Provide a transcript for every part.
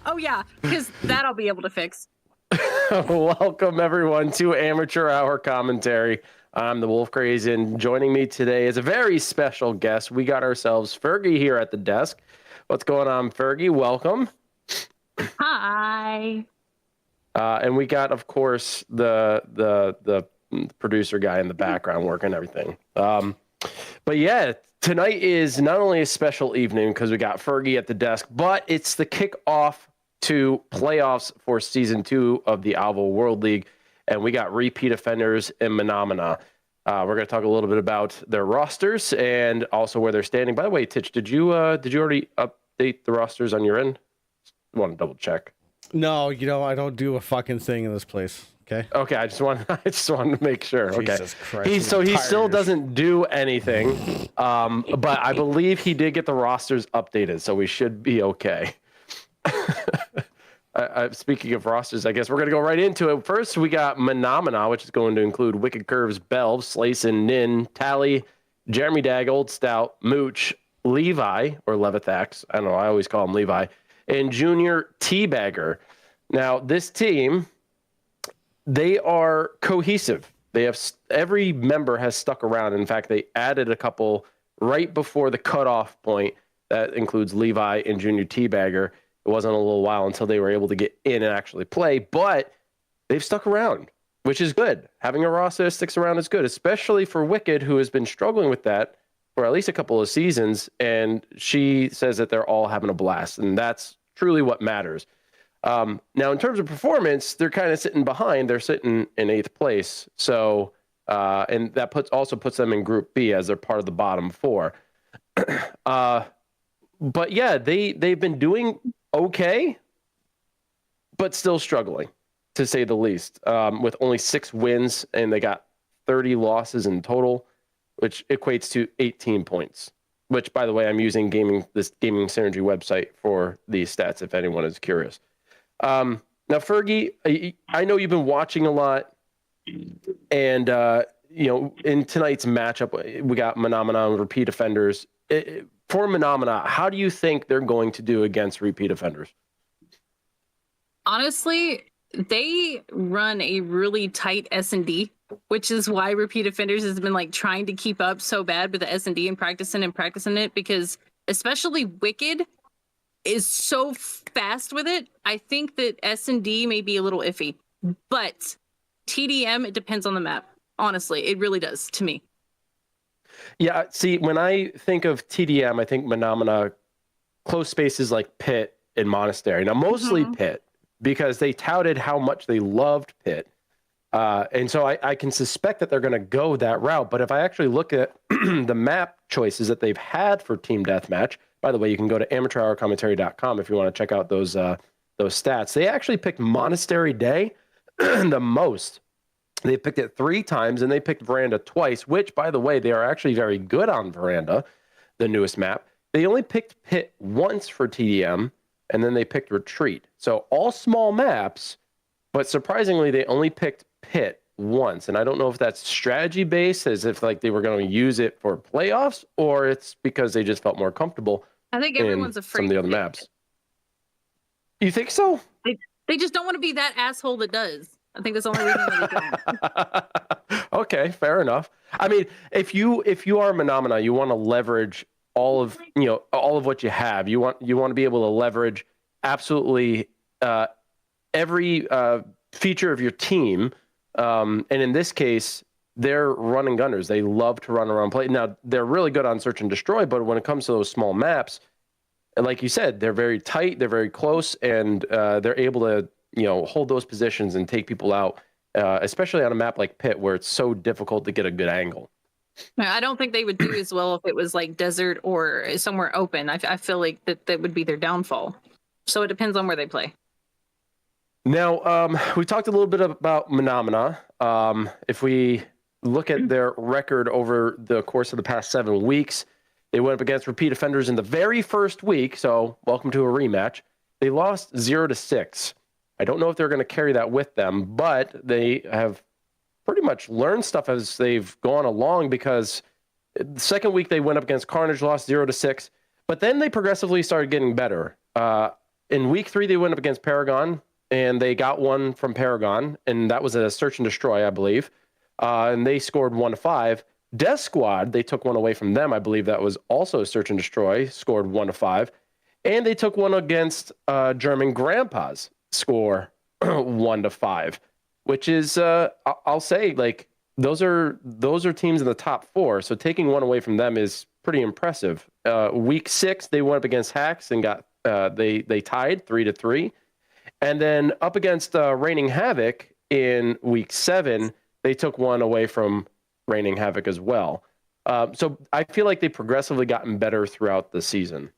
Oh, yeah, because that I'll be able to fix. Welcome, everyone, to Amateur Hour Commentary. I'm the Wolf Crazy, and joining me today is a very special guest. We got ourselves Fergie here at the desk. What's going on, Fergie? Welcome. Hi. And we got, of course, the producer guy in the background working everything. But yeah, tonight is not only a special evening because we got Fergie at the desk, but it's the kickoff to playoffs for season 2 of the Alvo World League, and we got repeat offenders in Mahna. We're going to talk a little bit about their rosters and also where they're standing. By the way, Titch, did you already update the rosters on your end? I want to double check. No, I don't do a fucking thing in this place. Okay. I just want to make sure. Jesus Okay. Christ, He still doesn't do anything. But I believe he did get the rosters updated, so we should be okay. Speaking of rosters, I guess we're going to go right into it. First, we got Mahna, which is going to include Wicked Curves, Belv, Slayson, Nin, Tally, Jeremy Dag, Old Stout, Mooch, Levi, or Levithax. I don't know. I always call him Levi. And Junior Teabagger. Now, this team, they are cohesive. They have every member has stuck around. In fact, they added a couple right before the cutoff point. That includes Levi and Junior Teabagger. It wasn't a little while until they were able to get in and actually play, but they've stuck around, which is good. Having a roster that sticks around is good, especially for Wicked, who has been struggling with that for at least a couple of seasons. And she says that they're all having a blast, and that's truly what matters. Now, in terms of performance, they're kind of sitting behind. They're sitting in 8th place. So, and that also puts them in Group B as they're part of the bottom 4. But yeah, they've been doing okay, but still struggling, to say the least, with only 6 wins, and they got 30 losses in total, which equates to 18 points, which, by the way, I'm using this Gaming Synergy website for these stats, if anyone is curious. Now, Fergie, I know you've been watching a lot, and, in tonight's matchup, we got Mahna and repeat offenders. For Mahna, how do you think they're going to do against repeat offenders? Honestly, they run a really tight S&D, which is why repeat offenders has been trying to keep up so bad with the S&D and practicing it, because especially Wicked is so fast with it. I think that S&D may be a little iffy, but TDM, it depends on the map. Honestly, it really does to me. Yeah, see, when I think of TDM, I think Mahna, close spaces like Pit and Monastery. Now, mostly Pit, because they touted how much they loved Pit. And so I can suspect that they're going to go that route. But if I actually look at the map choices that they've had for Team Deathmatch, by the way, you can go to amateurhourcommentary.com if you want to check out those stats. They actually picked Monastery Day the most. They picked it 3 times, and they picked Veranda twice, which, by the way, they are actually very good on Veranda, the newest map. They only picked Pit once for TDM, and then they picked Retreat. So all small maps, but surprisingly, they only picked Pit once. And I don't know if that's strategy-based, as if they were going to use it for playoffs, or it's because they just felt more comfortable. I think everyone's afraid some of the other maps. You think so? They just don't want to be that asshole that does. I think that's the only reason that they don't. Okay, fair enough. I mean, if you are Mahna, you want to leverage all of what you have. You want to be able to leverage absolutely every feature of your team. And in this case, they're run and gunners. They love to run around play. Now, they're really good on search and destroy, but when it comes to those small maps, And like you said, they're very tight, they're very close, and they're able to, hold those positions and take people out, especially on a map like Pit where it's so difficult to get a good angle. I don't think they would do as well if it was like desert or somewhere open. I feel like that would be their downfall. So it depends on where they play. Now, we talked a little bit about Mahna. If we look at their record over the course of the past 7 weeks, they went up against repeat offenders in the very first week. So welcome to a rematch. They lost 0-6. I don't know if they're going to carry that with them, but they have pretty much learned stuff as they've gone along, because the second week they went up against Carnage, lost 0-6, but then they progressively started getting better. In week 3, they went up against Paragon, and they got one from Paragon, and that was a search and destroy, I believe. And they scored 1-5. Death Squad, they took one away from them. I believe that was also a search and destroy, scored 1-5. And they took one against German Grandpas, score 1-5, which is, I'll say, like, those are teams in the top 4. So taking one away from them is pretty impressive. Week 6, they went up against Hacks and got they tied 3-3. And then up against Reigning Havoc in week 7, they took one away from Reigning Havoc as well. So I feel like they've progressively gotten better throughout the season.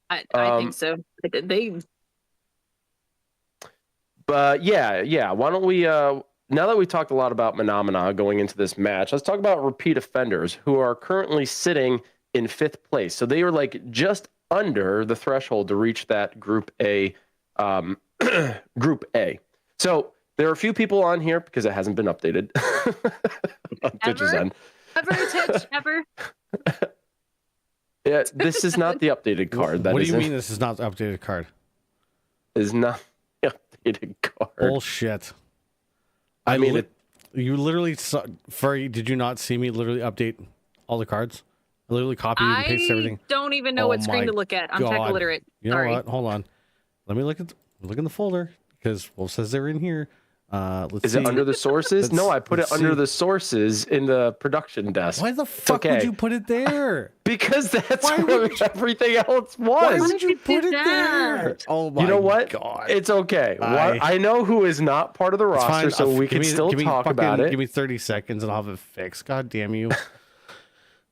I think so. But yeah. Why don't we, now that we talked a lot about Mahna going into this match, let's talk about repeat offenders who are currently sitting in 5th place. So they are like just under the threshold to reach that Group A. Group A. So there are a few people on here because it hasn't been updated. On Twitch's end. Ever, Twitch, ever. Yeah, this is not the updated card. What do you mean this is not the updated card? Is not the updated card. Bullshit. I mean, you literally saw, did you not see me literally update all the cards? I literally copied and pasted everything. I don't even know what screen to look at. I'm tech illiterate. You know what? Hold on. Let me look in the folder, because Wolf says they're in here. Is it under the sources? No, I put it under the sources in the production desk. Why the fuck would you put it there? Because that's where everything else was. Why would you put it there? Oh my god. You know what? God. It's okay. I know who is not part of the roster, so we can still talk about it. Give me 30 seconds and I'll have it fixed. God damn you.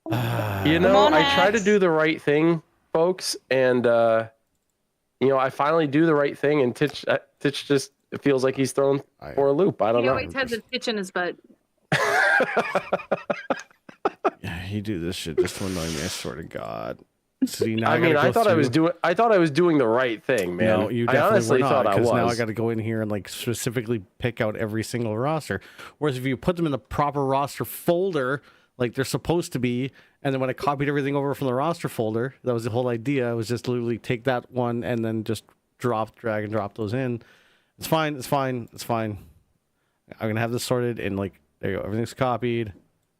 I try to do the right thing, folks, and I finally do the right thing, and Titch just, it feels like he's thrown for a loop. I don't know. He always has a pitch in his butt. Yeah, he do this shit just to annoy me. I swear to God. See, now I thought I was doing the right thing, man. No, you definitely honestly were not, thought I was. Now I got to go in here and like specifically pick out every single roster. Whereas if you put them in the proper roster folder, like they're supposed to be, and then when I copied everything over from the roster folder, that was the whole idea. It was just literally take that one and then just drag and drop those in. It's fine. I'm gonna have this sorted, and like there you go. Everything's copied.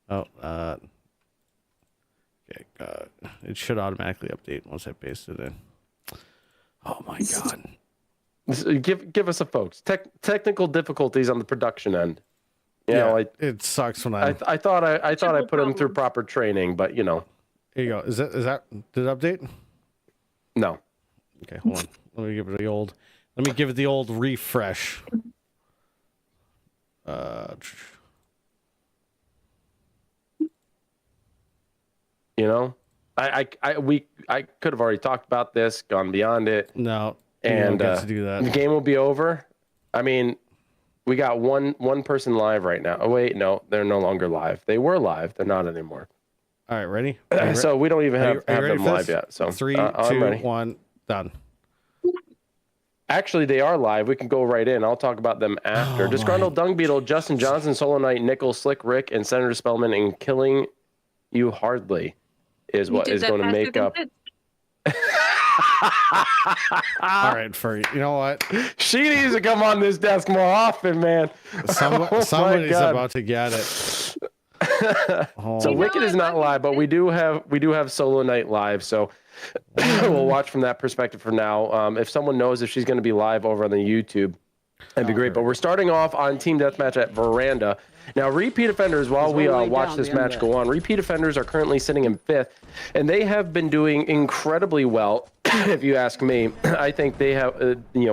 Okay. It should automatically update once I paste it in. Oh my god. Give us a folks. Technical difficulties on the production end. It sucks when I thought I put them through proper training, but Here you go. Is that did it update? No. Okay, hold on. Let me give it the old refresh. I could have already talked about this, gone beyond it. No, and to do that. The game will be over. I mean, we got one person live right now. Oh wait, no, they're no longer live. They were live. They're not anymore. All right, ready? So we don't even have them live this? yet. So 3, I'm 2, ready. 1, done. Actually, they are live. We can go right in. I'll talk about them after. Disgruntled Dung Beetle, Justin Johnson, Solo Knight, Nickel, Slick Rick, and Senator Spellman, and Killing You Hardly is what is going to make up. All right, you know what? She needs to come on this desk more often, man. Somebody's about to get it. So Wicked is not live, but we do have Solo Knight live. So we'll watch from that perspective for now. If someone knows if she's going to be live over on the YouTube, That'd be great. But we're starting off on Team Deathmatch at Veranda. Now, repeat offenders, while we watch this match go on, repeat offenders are currently sitting in 5th, and they have been doing incredibly well, if you ask me. I think they have,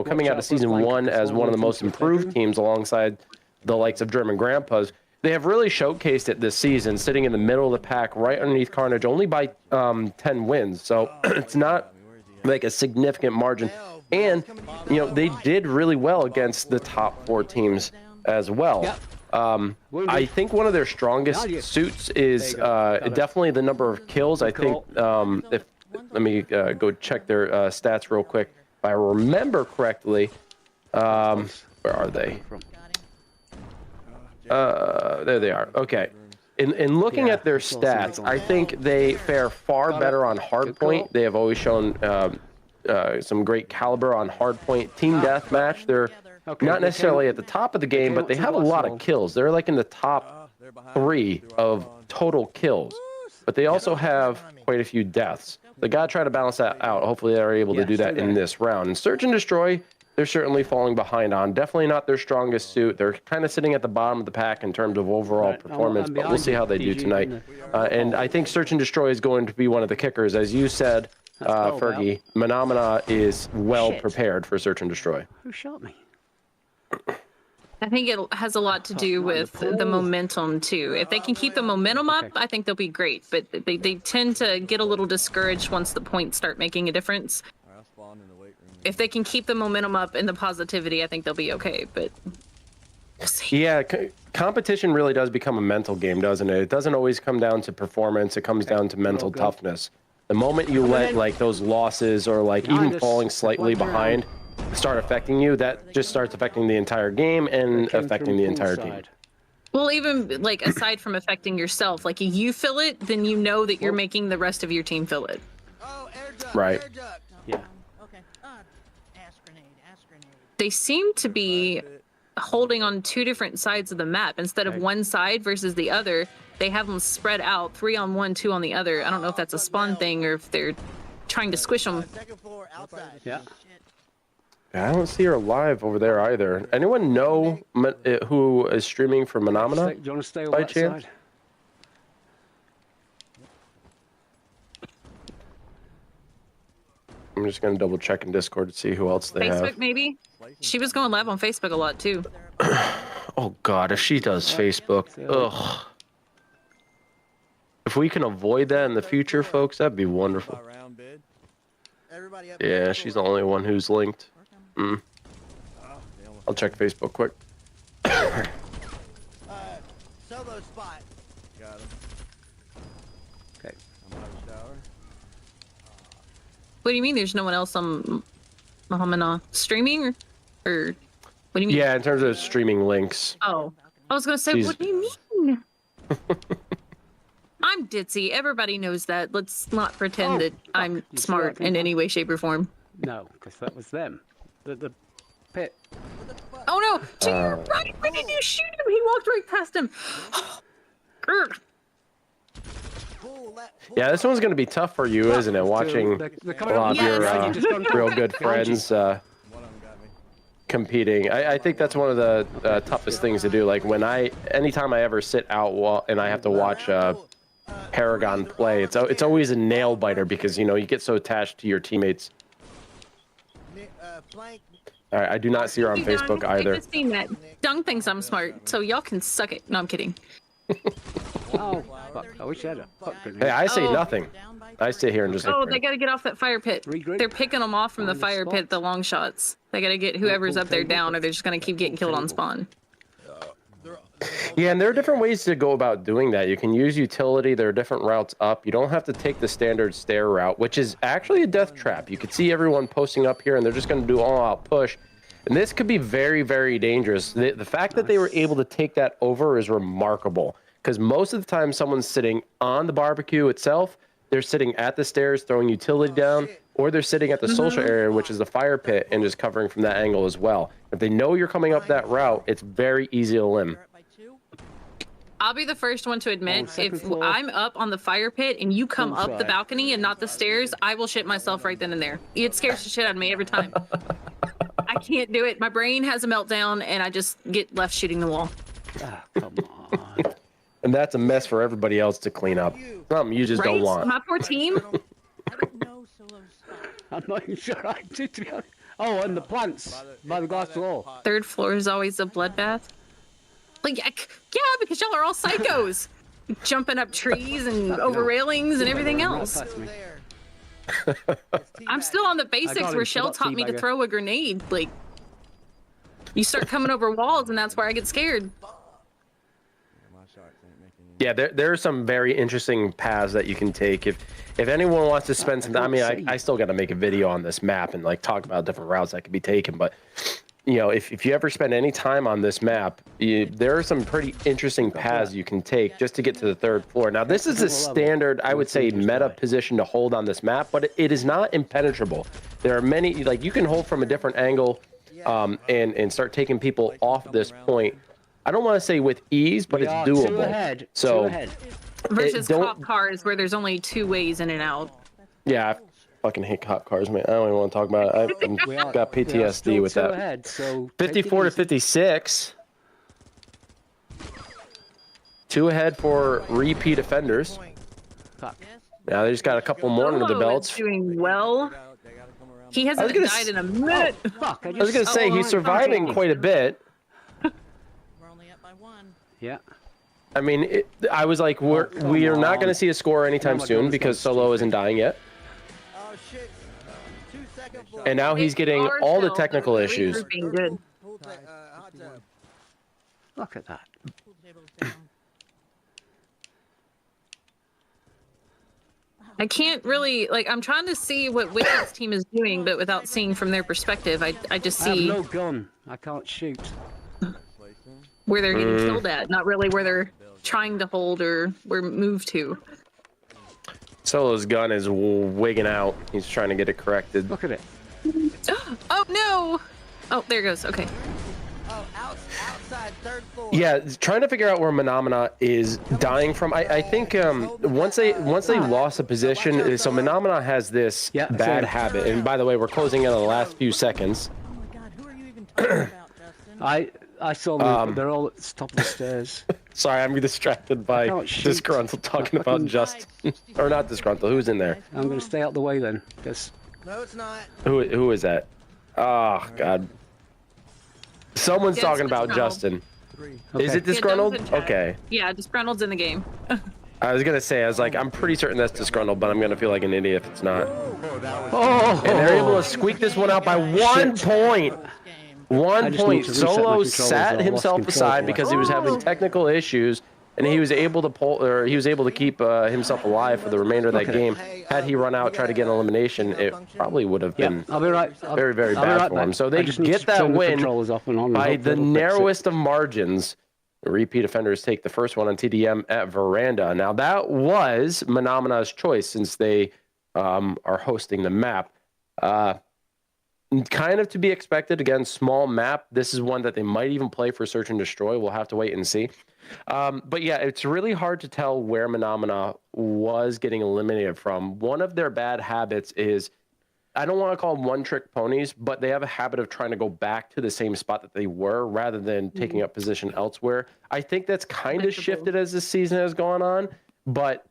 coming out of Season 1 as one of the most improved teams alongside the likes of German Grandpas. They have really showcased it this season, sitting in the middle of the pack, right underneath Carnage, only by 10 wins. So it's not like a significant margin. And, they did really well against the top 4 teams as well. I think one of their strongest suits is definitely the number of kills. I think, let me go check their stats real quick. If I remember correctly, where are they? There they are. Okay. In looking at their stats, I think they fare far better on hardpoint. They have always shown some great caliber on hardpoint. Team Deathmatch, they're not necessarily at the top of the game, but they have a lot of kills. They're like in the top 3 of total kills, but they also have quite a few deaths. They got to try to balance that out. Hopefully they're able to do that in this round. And Search and Destroy, they're certainly falling behind on. Definitely not their strongest suit. They're kind of sitting at the bottom of the pack in terms of overall performance, but we'll see how they do tonight. And I think Search and Destroy is going to be one of the kickers. As you said, Fergie, Mahna is well prepared for Search and Destroy. Who shot me? I think it has a lot to do with the momentum too. If they can keep the momentum up, I think they'll be great. But they tend to get a little discouraged once the points start making a difference. If they can keep the momentum up and the positivity, I think they'll be okay. But we'll see. Yeah, competition really does become a mental game, doesn't it? It doesn't always come down to performance. It comes down to mental toughness. The moment you let like those losses or like even falling slightly behind start affecting you, that just starts affecting the entire game and affecting the entire team. Well, even like aside from affecting yourself, like you feel it, then you know that you're making the rest of your team feel it. Right. Yeah. Okay. Ass grenade. They seem to be holding on 2 different sides of the map instead of one side versus the other. They have them spread out, 3 on one, 2 on the other. I don't know if that's a spawn thing or if they're trying to squish them. Second floor outside. Yeah. I don't see her live over there either. Anyone know who is streaming for Mahna Do you want to stay by on that chance? side? I'm just gonna double check in Discord to see who else they Facebook, have. maybe? She was going live on Facebook a lot too. Oh God, if she does Facebook, ugh. If we can avoid that in the future, folks, that'd be wonderful. Yeah, she's the only one who's linked. I'll check Facebook quick. Solo spot. Got him. Okay. I'm out of the shower. What do you mean there's no one else on Mahna streaming? Or what do you mean? Yeah, in terms of streaming links. Oh, I was going to say, She's- what do you mean? I'm ditzy. Everybody knows that. Let's not pretend that I'm You see smart that in thing? any way, shape, or form. No, because that was them. The pit. Oh no! To your right! When did you shoot him? He walked right past him. Grr. Yeah, this one's gonna be tough for you, isn't it? Watching They're a coming lot of up. your Yes. real good friends One of them got me. competing. I think that's one of the toughest things to do. Like anytime I ever sit out and I have to watch Paragon play, it's always a nail biter because you get so attached to your teammates. Flank. All right, I do not see her on Hey, Dung, Facebook I either. just seen that. Dung thinks I'm smart, so y'all can suck it. No, I'm kidding. Oh, fuck. I wish I had a fuck grenade. Hey, I say Oh. nothing. I sit here and just. Oh, they gotta get off that fire pit. Regroup. They're picking them off from the On the fire spot. pit, the long shots. They gotta get whoever's up there down, or they're just gonna keep getting killed on spawn. Yeah, and there are different ways to go about doing that. You can use utility. There are different routes up. You don't have to take the standard stair route, which is actually a death trap. You could see everyone posting up here, and they're just going to do all-out push. And this could be very, very dangerous. The fact that they were able to take that over is remarkable, because most of the time someone's sitting on the barbecue itself, they're sitting at the stairs throwing utility down, or they're sitting at the social area, which is the fire pit, and just covering from that angle as well. If they know you're coming up that route, it's very easy to limb. I'll be the first one to admit, second if floor. I'm up on the fire pit and you come up the Inside. balcony and not the stairs, I will shit myself right then and there. It scares the shit out of me every time. I can't do it. My brain has a meltdown, and I just get left shooting the wall. Ah, come on. And that's a mess for everybody else to clean up. Something you just Right? don't want. My poor team. I don't know Solo's spot. I'm not even sure I did, to be honest. Oh, and the plants by the glass wall. Third floor is always a bloodbath. Like, yeah, because y'all are all psychos. Jumping up trees and over railings and everything else. That's me. There. I'm still on the basics got where him. Shell Forgot taught me to teabagger. throw a grenade. Like, you start coming over walls, and that's where I get scared. My shots ain't making you. Yeah, there are some very interesting paths that you can take. If anyone wants to spend some time, I mean, I still got to make a video on this map and like talk about different routes that could be taken. But you know, if you ever spend any time on this map, there are some pretty interesting paths you can take just to get to the third floor. Now, this is a standard, I would say, meta position to hold on this map, but it is not impenetrable. There are many, like you can hold from a different angle and start taking people off this point. I don't want to say with ease, but We it's are Two doable. ahead. So, Two ahead. Versus don't- cop cars, where there's only 2 ways in and out. yeah, I fucking hate cop cars, man. I don't even want to talk about it. We I've are, got we are PTSD still with two that. ahead, so take it 54 to easy. 56. 2 ahead for repeat offenders. Fuck. Now they just got a couple more under the Solo belts. is doing well. They gotta come around. He I was hasn't gonna died s- in a minute. Fuck, I was gonna say he's surviving quite a bit. We're only up by 1. Yeah. I mean, I was like, we are not going to see a score anytime Now my soon gun's because gone Solo isn't dying yet, Oh shit. 2-second floor. and now he's getting all the technical They're issues. being good. Pool hot tub. Look at that. Pool table's down. I can't really, like, I'm trying to see what Wicked's team is doing, but without seeing from their perspective, I just I have see no gun. I can't shoot. where they're getting killed at, not really where they're trying to hold or where move to. Solo's gun is wigging out. He's trying to get it corrected. Look at it. Oh no! Oh, there it goes. Okay. Oh, outside, 3rd floor. Yeah, trying to figure out where Mahna is dying from. I think once they lost a position, so Mahna has this Yeah, bad same. habit. And by the way, we're closing in on the last few seconds. Oh my god, who are you even talking about, Justin? I saw them, but they're all at the top of the stairs. Sorry, I'm distracted by can't shoot. Disgruntled talking about Fucking- Justin. Or not Disgruntled, who's in there? I'm going to stay out the way then, because No, it's not. Who is that? Oh, God. Someone's Yeah, talking it's about Disgruntled. Justin. Okay. Is it Yeah, Disgruntled? Dove's in chat. Okay. Yeah, Disgruntled's in the game. I was going to say, I'm pretty certain that's Disgruntled, but I'm going to feel like an idiot if it's not. oh, And they're able to squeak this one out by 1 point. Game. 1 I just point. need to reset my Solo controls. I sat lost himself control aside for because that. he was having technical issues, and he was able to keep himself alive for the remainder of that Okay. game. Had he run out, try to get an elimination, it probably would have yeah, been I'll be right. very, very I'll be bad right for him. back. So I they just need get to that turn the win controllers off and on and by hope the it'll fix it. narrowest of margins. The repeat offenders take the first one on TDM at Veranda. Now that was Mahna's choice since they are hosting the map. Kind of to be expected. Again, small map. This is one that they might even play for Search and Destroy. We'll have to wait and see. But yeah, it's really hard to tell where Mahna was getting eliminated from. One of their bad habits is, I don't want to call them one-trick ponies, but they have a habit of trying to go back to the same spot that they were rather than taking up position elsewhere. I think that's kind of shifted as the season has gone on, but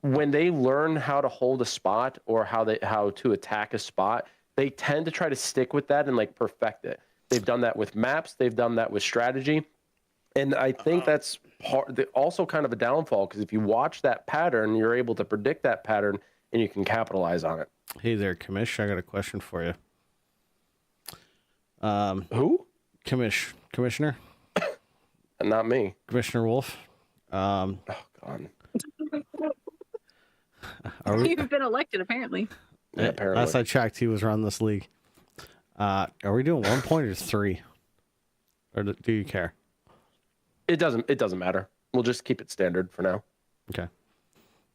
when they learn how to hold a spot or how to attack a spot, they tend to try to stick with that and like perfect it. They've done that with maps. They've done that with strategy. And I think that's also kind of a downfall because if you watch that pattern, you're able to predict that pattern and you can capitalize on it. Hey there, Commish. I got a question for you. Who? Commissioner Not me. Commissioner Wolf. Oh, God. Are we, You've been elected, apparently. Yeah, apparently. last I checked, he was running this league. Are we doing 1 point or 3? Or do you care? It doesn't matter. We'll just keep it standard for now. Okay.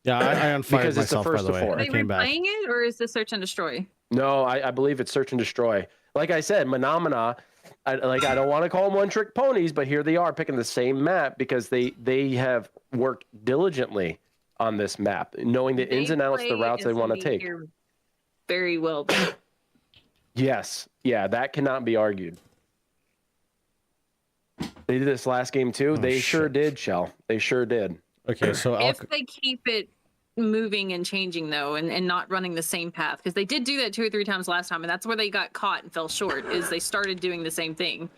Yeah, I unfired Because it's the myself, by first the to way. four. Are I you came back. replaying it, or is this Search and Destroy? No, I believe it's Search and Destroy. Like I said, Mahna, I don't want to call them one-trick ponies, but here they are picking the same map because they have worked diligently on this map, knowing the ins and outs, the routes they want to take. Very well. Yes. Yeah, that cannot be argued. They did this last game too. They sure did, Shell. They sure did. Okay, so If they keep it moving and changing though, and not running the same path, because they did do that 2 or 3 times last time, and that's where they got caught and fell short. Is they started doing the same thing.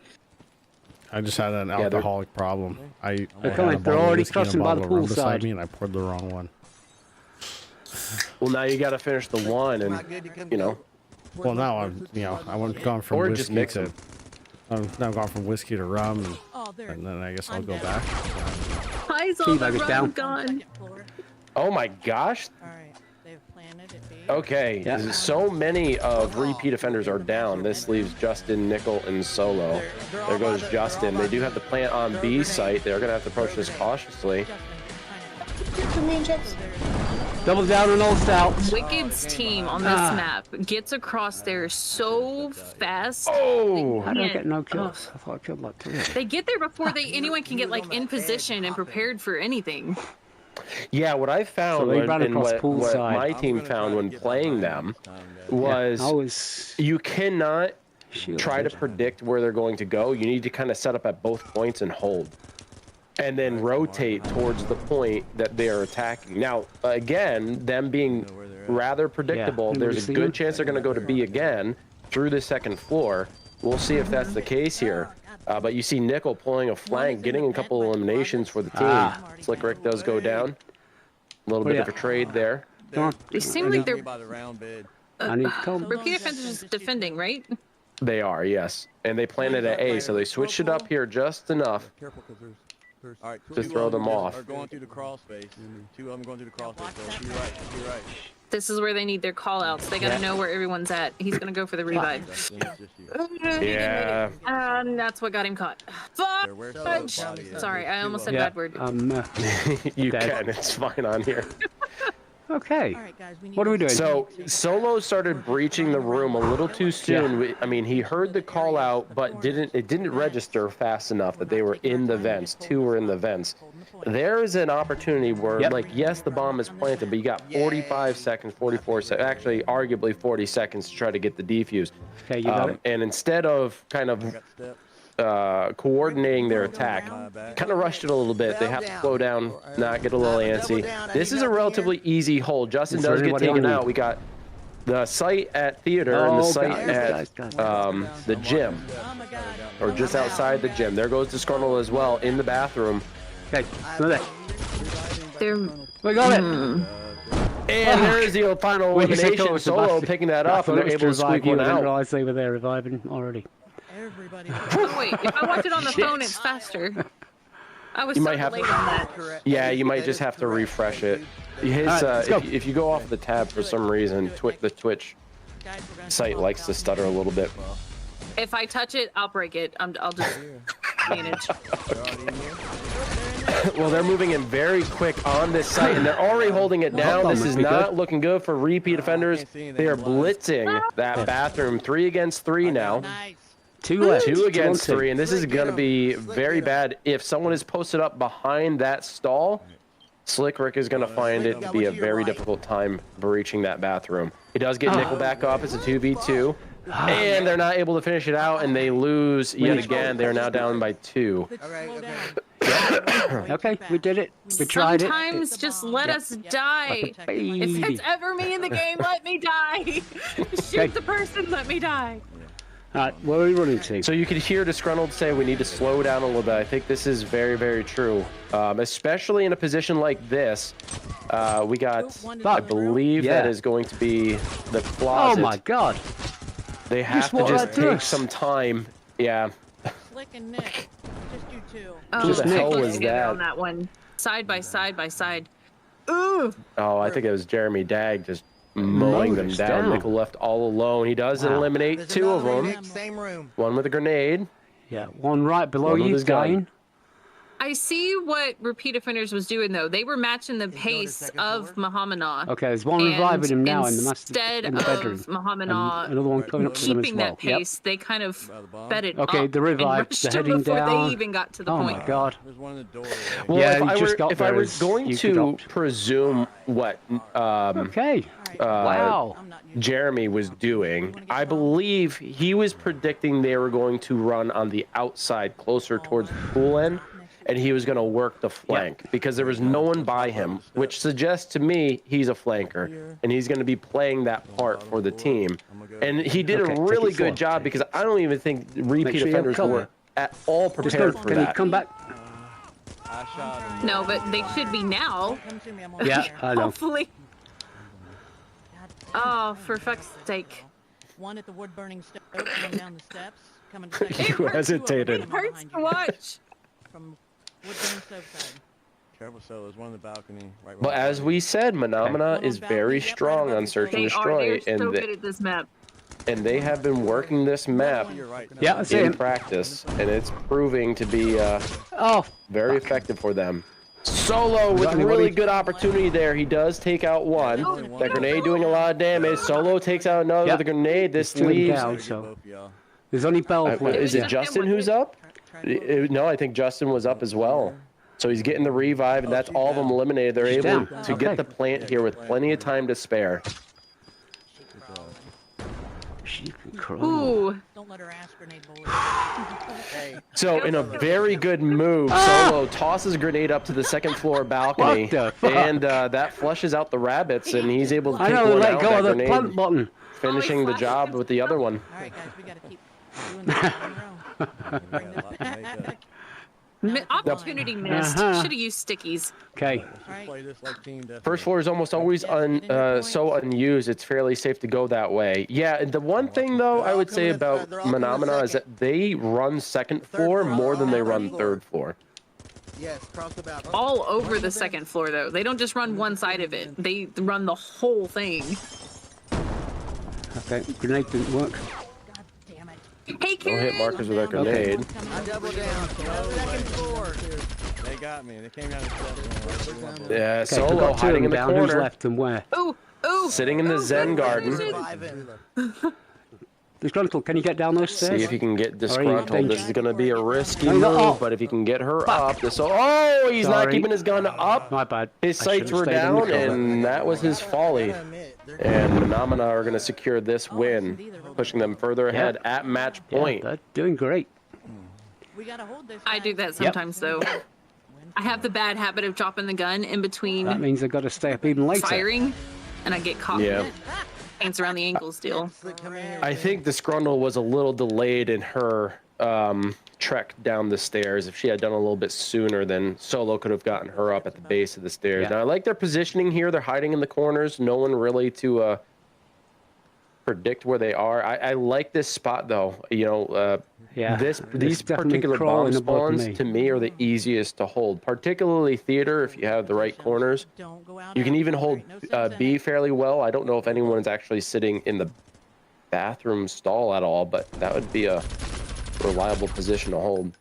I just had an alcoholic problem. I They're had coming. a They're bottle of already whiskey and a crossing by the bottle of rum beside poolside. me, and I poured the wrong one. Well, now you got to finish the one, and you know. Well, now I went gone from Or whiskey just mix to. it. I've now gone from whiskey to rum, Oh, there. and then I guess I'll I'm go down. back. Eyes on the Teabag is rum down. gone. Second floor. Oh my gosh. All right. They've planted it. B. Okay. Yeah. So many of repeat offenders are down. This leaves Justin, Nickel, and Solo. There goes Justin. They do have the plant on B site. They're going to have to approach this cautiously. Double down on Old Stouts. Wicked's team on this map gets across there so fast. Oh! How did I Yeah. get no kills? I thought I killed like 3. They get there before anyone can get like in position and prepared for anything. Yeah, what I found So they ran and across what poolside. my team found when playing them was I was you cannot shielded. try to predict where they're going to go. You need to kind of set up at both points and hold. And then rotate towards the point that they are attacking. Now, again, them being rather predictable, Yeah. there's a good chance they're going to go to B again through the second floor. We'll see if that's the case here. But you see Nickel pulling a flank, getting a couple eliminations for the team. Slick Rick does go down. A little bit of a trade there. Come on. They seem like they're By the round bed. I need to come. repeat offenders defending, right? They are, yes. And they planted at A, so they switched it up here just enough Careful, because there's all right, to two throw of them off. Are going through the crawl space. 2 of them going through the crawl space. So you're right. You're right. This is where they need their call outs. They gotta know where everyone's at. He's gonna go for the revive. Justin, it's just you. Yeah. And that's what got him caught. Where's Fudge! the body at? Sorry, I almost said Yeah. bad word. You Dead. can, it's fine on here. Okay. All right, guys. We need What are we to- doing? So Solo started breaching the room a little too soon. I mean, he heard the call out, but it didn't register fast enough that they were in the vents. 2 were in the vents. There is an opportunity where, Yep. like, yes, the bomb is planted, but you got 45 seconds, 44 seconds, actually, arguably 40 seconds to try to get the defuse. Okay, you got it. And instead of kind of Got steps. coordinating their attack, kind of rushed it a little bit. They have to slow down, not get a little antsy. This is a relatively easy hold. Justin Is there does get anybody taken on out. you? We got the site at theater and the Oh, site guys, at guys. the gym, Oh my God. or just outside the gym. There goes Disgruntled as well in the bathroom. Okay, go there. They're We got it. And there's the final Wait, you said elimination. it was Solo Sebastian. picking that I up, thought and they're it able was to to squeak revive you, one I didn't out. realize they were there reviving already. Everybody. oh wait, if I watch it on the phone, it's faster. I was You so might have late to- on that. Yeah, you might just have to refresh it. His, Alright, let's go. if you go off the tab for some reason, the Twitch Guys, we're gonna site come likes up to down stutter a little bit. If I touch it, I'll break it. I'll just manage. Well, they're moving in very quick on this site, and they're already holding it down. Well, This must is be not good. looking good for repeat offenders. They are blitzing that bathroom. 3 against 3 now. Nice. 2 left. 2 against on 2. 3, and this is going to be very bad. If someone is posted up behind that stall, Slick Rick is going to find it to be a very difficult time breaching that bathroom. He does get Nickel back up. It's a 2v2. And they're not able to finish it out, and they lose yet again. They're now down by 2. Slow down. Okay, we did it. We tried it. Sometimes just let us die. If Baby. it's ever me in the game, let me die. Shoot the person, let me die. Alright, where are we running to? So you could hear Disgruntled say we need to slow down a little bit. I think this is very, very true. Especially in a position like this. We got, I believe Yeah. that is going to be the Oh closet. my god. They have Just to walk just right through take us. some time. Yeah. Slick and Nick. Just you two. Oh, Who the they're hell close was together that? on that one? Side by side by side. Ooh. Oh, I think it was Jeremy Dag just mowing them us down. down. Nickel left all alone. He does Wow. eliminate There's 2 of another them. Nick, same room. One with a grenade. Yeah, one right below One with you, his gun. dying. I see what repeat offenders was doing though. They were matching the pace second of Mahamana. Okay, there's one And reviving him now in the master instead in the bedroom. of Mahamana And another one coming up to them as keeping well. that pace, they kind of sped it Okay, up the revive, and rushed the them heading before down. they even got to the Oh point. my god. There's one in the door. Well, Yeah, if you I just were, got if I there were as going you to dropped. presume what Okay. Wow. I'm not using Jeremy was doing. I believe he was predicting they were going to run on the outside closer towards the pool end, and he was going to work the flank because there was no one by him, which suggests to me he's a flanker, and he's going to be playing that part for the team. And he did Okay, a take really it good forward. job because I don't even think repeat sure you have offenders cover. were at all Just prepared go. for Can you that. come back? I shot him. No, but they should be now. Come to me, I'm on Yeah, fire. I know. Hopefully. God Oh, for fuck's sake. One at the wood burning stove, coming down the steps, coming to You hesitated. It hurts to watch. From wood burning stove side. Careful, so there's one in the balcony. Right But as we said, Phenomena is very strong on search and They are. destroy, They're so good at this map. and they have been working this map You're right. Yeah, I see in him. practice, and it's proving to be Oh, very effective for them. Solo with got anybody? really good opportunity there. He does take out one. That grenade doing a lot of damage. Solo takes out another Yep. with a grenade. This Two leaves. down, so there's only Bell left. Is it Yeah. Justin who's up? No, I think Justin was up as well. So he's getting the revive, and that's all of them eliminated. They're She's able down. to Okay. get the plant here with plenty of time to spare. She can crawl. Ooh. Don't let her ask grenade bullets. So in a very good move, Solo tosses a grenade up to the second floor balcony, What the fuck? and that flushes out the rabbits, and he's able to I take know, one let out go that of the grenade, plant button. finishing the job with the other one. All right, guys, we gotta keep doing this in a row. Bring this back. Opportunity missed. Uh-huh. Should have used stickies. Okay. All right. Play this like team death. First floor is almost always so unused. It's fairly safe to go that way. Yeah, the one thing though I would say about Phenomena is that they run second floor more than they run third floor. Yes, cross the balcony. All over the second floor, though. They don't just run one side of it. They run the whole thing. Okay. Grenade didn't work. God damn it. Hey, Don't Karen. hit markers with that grenade. I double down. Second floor. They got me. They came down the steps. Yeah, Okay, we Solo got two of hiding them in the down. Who's corner, left and where? Ooh, ooh. sitting in the ooh, Zen good garden. position. Surviving. Disgruntled, can you get down those See stairs? if he can get disgruntled. This is going to be a risky No, no, move, oh. but if he can get her up, this. Oh, he's not Sorry. keeping his gun up. My bad. His I sights should've were stayed in the down, cover. and that was his folly. And Phenomena are going to secure this win, pushing them further ahead at match Yeah, point. they're doing great. We gotta hold this. I do guys. that sometimes, though. I have the bad habit of dropping the gun in between That means they've got to stay up even later. firing, and I get caught Yeah. in it. Pants around the ankles still. I think Disgruntled was a little delayed in her trek down the stairs. If she had done a little bit sooner, then Solo could have gotten her up at the base of the stairs. Yeah. Now, I like their positioning here. They're hiding in the corners. No one really to predict where they are. I like this spot, though. You know, Yeah, these it's definitely particular bomb crawling above spawns, me. to me, are the easiest to hold. Particularly theater, if you have the right corners. Don't go out You can after even it. hold No sense in B it. fairly well. I don't know if anyone's actually sitting in the bathroom stall at all, but that would be a reliable position to hold.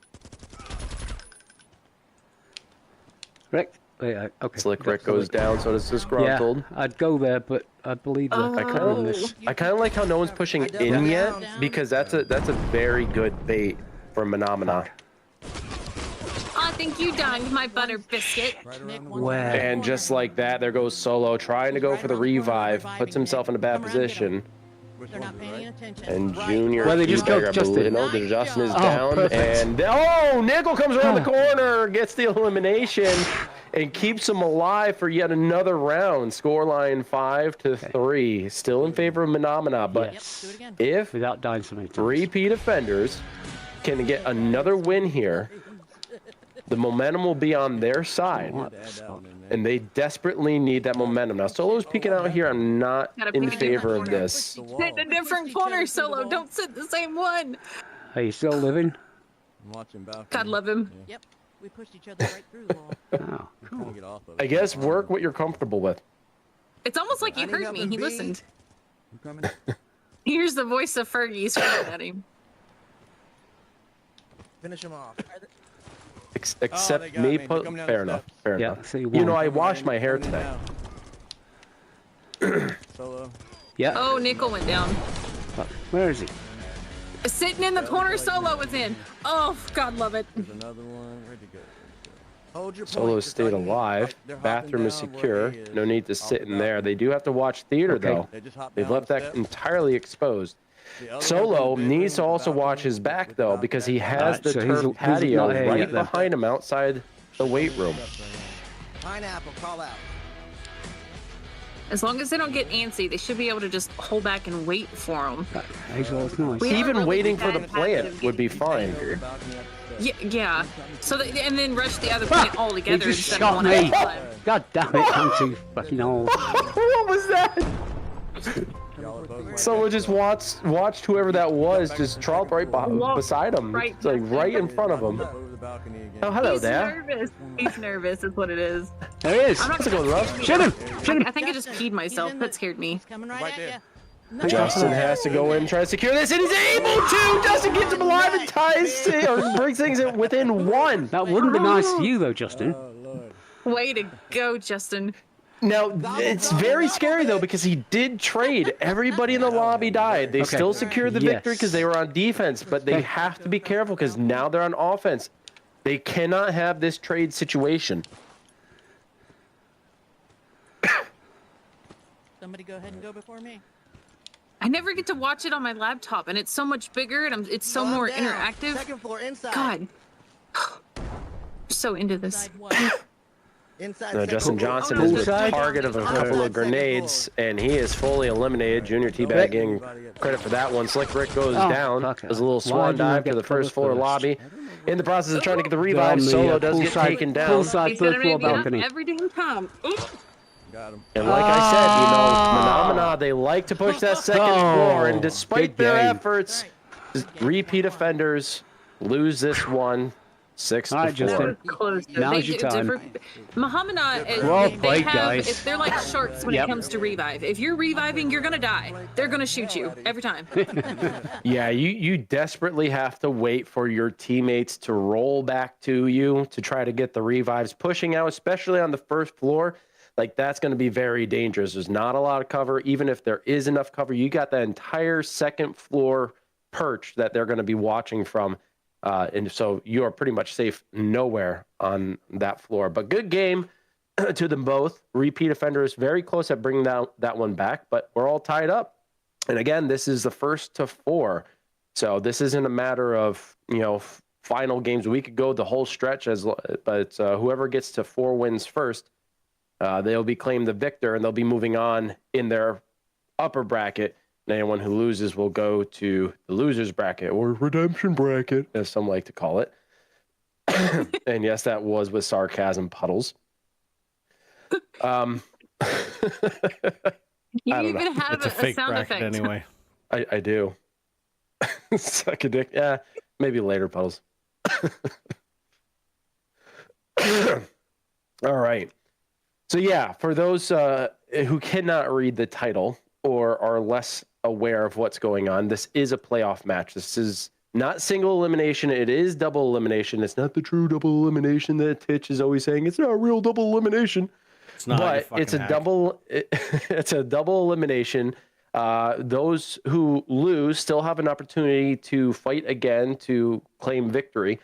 Rick? Yeah, okay. Slick Rick goes down, so does Disgruntled. Yeah, I'd go there, but I believe that. I kinda- on this. I kind of like how no one's pushing in yet, because that's a very good bait for Phenomena. I think you dined my butter biscuit. Nick, one Where? side. And just like that, there goes Solo, trying to go for the revive, puts himself in a bad position. They're not paying attention. And Junior, Well, they just killed Teabagger, I Justin. believe- no, Justin is Oh, down, perfect. and Nickel comes around the corner, gets the elimination, and keeps him alive for yet another round. Scoreline 5-3, still in favor of Phenomena. But Yes. Do it again. if Without dying so many times. repeat offenders can get another win here, the momentum will be on their side. And they desperately need that momentum. Now, Solo's peeking out here. I'm not Gotta in pick a different favor of corner. this. Sit in a different corner, Solo. Don't sit the same one. Are you still living? I'm watching balcony. God love him. Yep. We pushed each other right through the wall. Oh, I'm trying to get off of it. I guess work what you're comfortable with. It's almost like he I need heard help me. in He B. listened. You coming? Here's the voice of Fergie screaming at him. Finish him off. Except they got me. me. They're coming down Fair the enough. steps. Fair Yeah, enough. so you You know, won. I washed my hair Coming today. down. Solo. yeah. Oh, Nickel went down. Where is he? Sitting in the corner Solo was in. Oh, God love it. There's another one. Where'd you go? Hold your point. Solo Just stayed like me. alive. They're hopping Bathroom is down where secure. he is. No need to sit Hopping in there. down. They do have to watch theater, Okay. though. They just hopped They've down left the that steps. entirely exposed. The other one's Solo in the needs to bedroom with also the watch balcony his back, with though, the because he balcony. has Alright, the so turf he's patio not here right yet then. behind him outside the weight room. Pineapple, call out. As long as they don't get antsy, they should be able to just hold back and wait for them. He's always nice. We are Even really waiting for the bad plant at would be getting fine. Yeah, yeah. So and then rush the other plant all He together just instead shot of one at me. a time. God damn it, I'm too fucking old. What was that? Y'all are both Someone just watched whoever that was just tromp right beside him. Right It's like right in front of him. over the balcony again. Oh, hello He's there. nervous. He's nervous is what it is. There he is. I'm not How's it going, Ruff? Shoot him! Shoot him! I think I just peed myself. That scared me. He's coming right, Right at there. you. No, Justin has to go in and try to secure this, and he's able to! Justin gets him alive and ties or brings things in within one. That wouldn't be nice to you though, Justin. Way to go, Justin. Now, it's very scary, though, because he did trade. Everybody in the lobby died. They still secured the victory because they were on defense, but they have to be careful because now they're on offense. They cannot have this trade situation. Somebody go ahead and go before me. I never get to watch it on my laptop, and it's so much bigger, and it's so Calm more down. interactive. Second floor, inside. God. I'm so into this. Side one. Inside. Now, second Justin floor. Johnson Oh, is no, the Poolside? target of a couple Outside of second grenades, and he is fully eliminated. Junior Teabag getting credit for that one. Slick Rick goes down. fuck it. Does a little Why swan didn't I dive to get the first floor cover first? lobby. In the process of trying to get the On revive, the, Solo does get poolside- taken down. poolside He's gonna third floor make me up balcony. every damn time. Got him. And like I said, you know, Mahna, they like to push that second floor, and despite big their game. efforts, repeat offenders lose this one, 6-4. All right, Justin. Close. Now's your time. Muhammad, Well they played, have, guys. if they're like sharks when Yep. it comes to revive. If you're reviving, you're gonna die. They're gonna shoot you every time. Yeah, you desperately have to wait for your teammates to roll back to you to try to get the revives pushing out, especially on the first floor. Like, that's going to be very dangerous. There's not a lot of cover. Even if there is enough cover, you got that entire second floor perch that they're going to be watching from. And so you are pretty much safe nowhere on that floor. But good game to them both. Repeat offenders very close at bringing that one back, but we're all tied up. And again, this is the first to 4. So this isn't a matter of, final games. We could go the whole stretch, but whoever gets to 4 wins first, they'll be claimed the victor, and they'll be moving on in their upper bracket. And anyone who loses will go to the losers bracket, or redemption bracket, as some like to call it. And yes, that was with sarcasm, Puddles. You I don't even know. have It's a a fake sound bracket effect. anyway. I do. Suck a dick. Yeah, maybe later, Puddles. All right. So yeah, for those who cannot read the title or are less aware of what's going on, this is a playoff match. This is not single elimination. It is double elimination. It's not the true double elimination that Titch is always saying. It's not a real double elimination. It's not. But it's a double. It's a double elimination. Those who lose still have an opportunity to fight again to claim victory.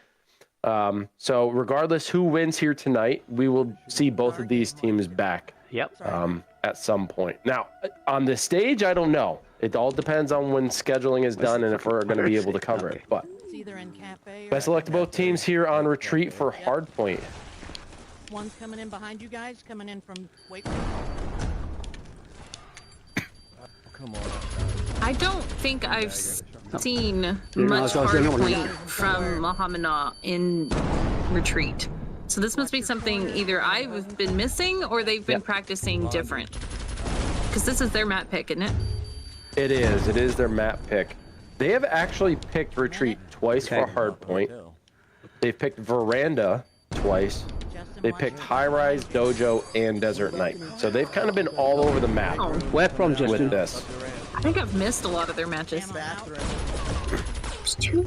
So regardless who wins here tonight, we will see both of these teams back. Yep. At some point. Now, on this stage, I don't know. It all depends on when scheduling is done and if we're going to be able to cover it. But It's either in cafe or best of luck to both teams here on retreat for Hardpoint. one's coming in behind you guys, coming in from wait. Come on. I don't think I've seen no, much I was saying that one. hardpoint from Muhammad in retreat. So this must be something either I've been missing or they've been practicing different. Because this is their map pick, isn't it? It is. It is their map pick. They have actually picked retreat twice for Hardpoint. They've picked Veranda twice. They picked High Rise, Dojo, and Desert Night. So they've kind of been all over the map Oh, Where from, with Justin? this. I think I've missed a lot of their matches.